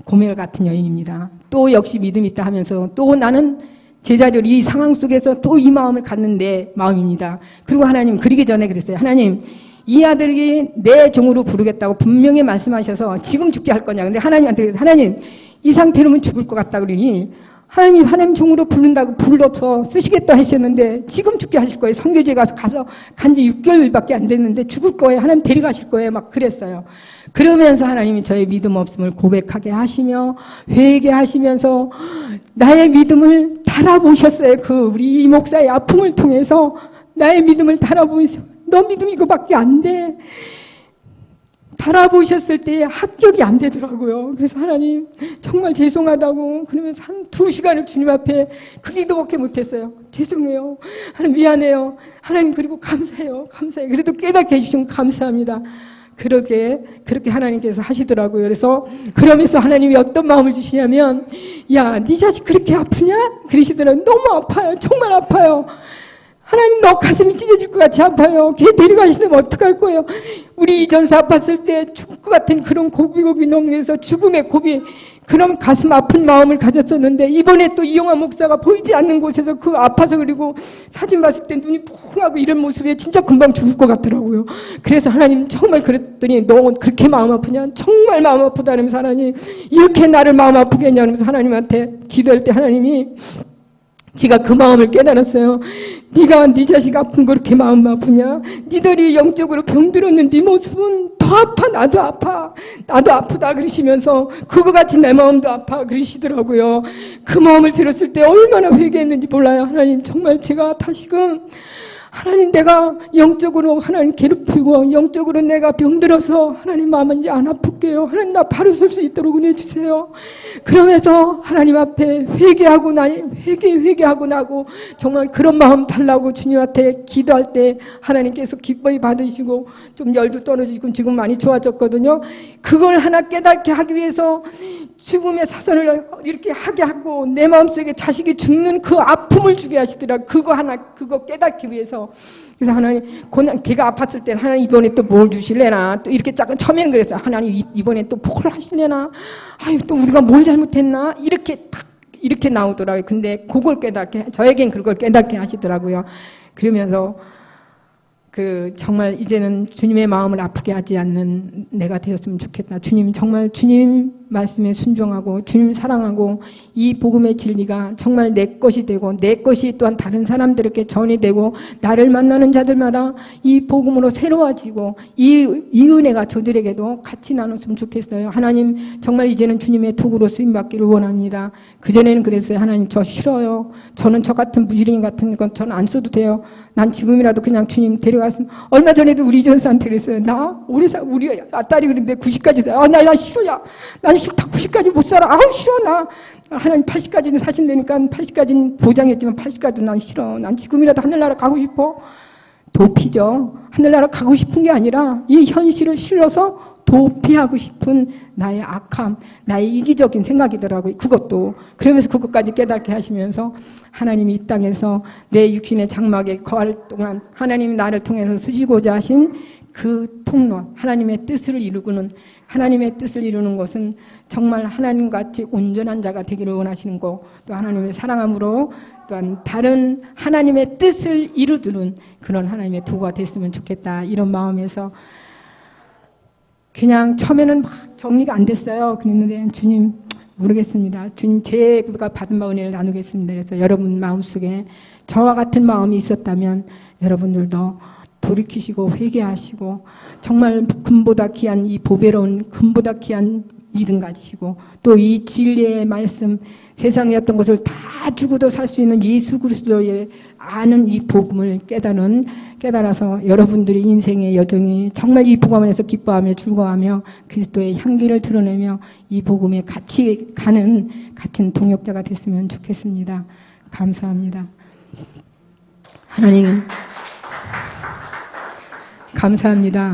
고멜 같은 여인입니다. 또 역시 믿음이 있다 하면서 또 나는 제자들 이 상황 속에서 또 이 마음을 갖는 내 마음입니다. 그리고 하나님 그러기 전에 그랬어요. 하나님 이 아들이 내 종으로 부르겠다고 분명히 말씀하셔서 지금 죽게 할 거냐. 근데 하나님한테 그래서 하나님 이 상태로는 죽을 것 같다 그러니 하나님 종으로 부른다고 불러서 쓰시겠다 하셨는데 지금 죽게 하실 거예요. 선교지에 가서 간지 6개월밖에 안 됐는데 죽을 거예요. 하나님 데려가실 거예요. 막 그랬어요. 그러면서 하나님이 저의 믿음 없음을 고백하게 하시며 회개하시면서 나의 믿음을 달아보셨어요. 우리 이 목사의 아픔을 통해서 나의 믿음을 달아보셔. 너 믿음 이거밖에 안 돼. 달아보셨을 때 합격이 안 되더라고요. 그래서 하나님 정말 죄송하다고 그러면서 한 2시간을 주님 앞에 그 기도밖에 못했어요. 죄송해요. 하나님 미안해요. 하나님 그리고 감사해요. 그래도 깨닫게 해주신 감사합니다. 그렇게 하나님께서 하시더라고요. 그러면서 하나님이 어떤 마음을 주시냐면 야, 네 자식 그렇게 아프냐? 그러시더라고요. 너무 아파요. 정말 아파요. 하나님 너 가슴이 찢어질 것 같이 아파요. 걔 데려가시면 어떡할 거예요. 우리 이전사 아팠을 때 죽을 것 같은 그런 고비고비 넘겨서 죽음의 고비, 그런 가슴 아픈 마음을 가졌었는데 이번에 또 이영환 목사가 보이지 않는 곳에서 그 아파서 그리고 사진 봤을 때 눈이 퐁하고 이런 모습에 진짜 금방 죽을 것 같더라고요. 그래서 하나님 정말 그랬더니 너 그렇게 마음 아프냐? 정말 마음 아프다 그러면서 하나님 이렇게 나를 마음 아프게 했냐 그러면서 하나님한테 기도할 때 하나님이 제가 그 마음을 깨달았어요. 네가 네 자식 아픈 거 그렇게 마음 아프냐? 니들이 영적으로 병들었는 네 모습은 더 아파. 나도 아파. 나도 아프다 그러시면서 그거 같이 내 마음도 아파 그러시더라고요. 그 마음을 들었을 때 얼마나 회개했는지 몰라요. 하나님 정말 제가 다시금 하나님 내가 영적으로 하나님 괴롭히고 영적으로 내가 병들어서 하나님 마음은 이제 안 아플게요. 하나님 나 바로 설 수 있도록 은혜 주세요. 그러면서 하나님 앞에 회개하고 나고 정말 그런 마음 달라고 주님한테 기도할 때 하나님께서 기뻐히 받으시고 좀 열도 떨어지고 지금 많이 좋아졌거든요. 그걸 하나 깨닫게 하기 위해서 죽음의 사선을 이렇게 하게 하고 내 마음속에 자식이 죽는 그 아픔을 주게 하시더라. 그거 깨닫기 위해서. 그래서 하나님, 걔가 아팠을 때는 하나님 이번에 또 뭘 주실래나? 또 이렇게 처음에는 그랬어요. 하나님 이번에 또 뭘 하실래나? 아유, 또 우리가 뭘 잘못했나? 이렇게 나오더라고요. 근데 그걸 저에겐 그걸 깨닫게 하시더라고요. 그러면서 정말 이제는 주님의 마음을 아프게 하지 않는 내가 되었으면 좋겠다. 정말 주님 말씀에 순종하고 주님 사랑하고 이 복음의 진리가 정말 내 것이 되고 내 것이 또한 다른 사람들에게 전이 되고 나를 만나는 자들마다 이 복음으로 새로워지고 이 은혜가 저들에게도 같이 나눴으면 좋겠어요. 하나님 정말 이제는 주님의 도구로 쓰임받기를 원합니다. 그전에는 그랬어요. 하나님 저 싫어요. 저는 저 같은 무지랭이 같은 건 저는 안 써도 돼요. 난 지금이라도 그냥 주님 데려갔으면. 얼마 전에도 우리 전사한테 그랬어요. 우리 딸이 그랬는데 90까지 나 싫어야. 난 싫다. 90까지 못 살아. 아우 싫어 나. 하나님 80까지는 사신다니까 80까지는 보장했지만 80까지는 난 싫어. 난 지금이라도 하늘나라 가고 싶어. 도피죠. 하늘나라 가고 싶은 게 아니라 이 현실을 실어서 도피하고 싶은 나의 악함, 나의 이기적인 생각이더라고요. 그것도. 그러면서 그것까지 깨닫게 하시면서 하나님이 이 땅에서 내 육신의 장막에 거할 동안 하나님이 나를 통해서 쓰시고자 하신 그 통로, 하나님의 뜻을 이루는 것은 정말 하나님같이 온전한 자가 되기를 원하시는 거, 또 하나님의 사랑함으로 또한 다른 하나님의 뜻을 이루드는 그런 하나님의 도구가 됐으면 좋겠다. 이런 마음에서 그냥 처음에는 막 정리가 안 됐어요. 그랬는데 주님 모르겠습니다. 주님 제가 받은 바 은혜를 나누겠습니다. 그래서 여러분 마음속에 저와 같은 마음이 있었다면 여러분들도 돌이키시고 회개하시고 정말 금보다 귀한 이 보배로운 금보다 귀한 믿음 가지시고 또 이 진리의 말씀 세상에 어떤 것을 다 주고도 살 수 있는 예수 그리스도의 아는 이 복음을 깨달아서 여러분들의 인생의 여정이 정말 이 복음 안에서 기뻐하며 즐거워하며 그리스도의 향기를 드러내며 이 복음에 같이 가는 같은 동역자가 됐으면 좋겠습니다. 감사합니다. 하나님 감사합니다.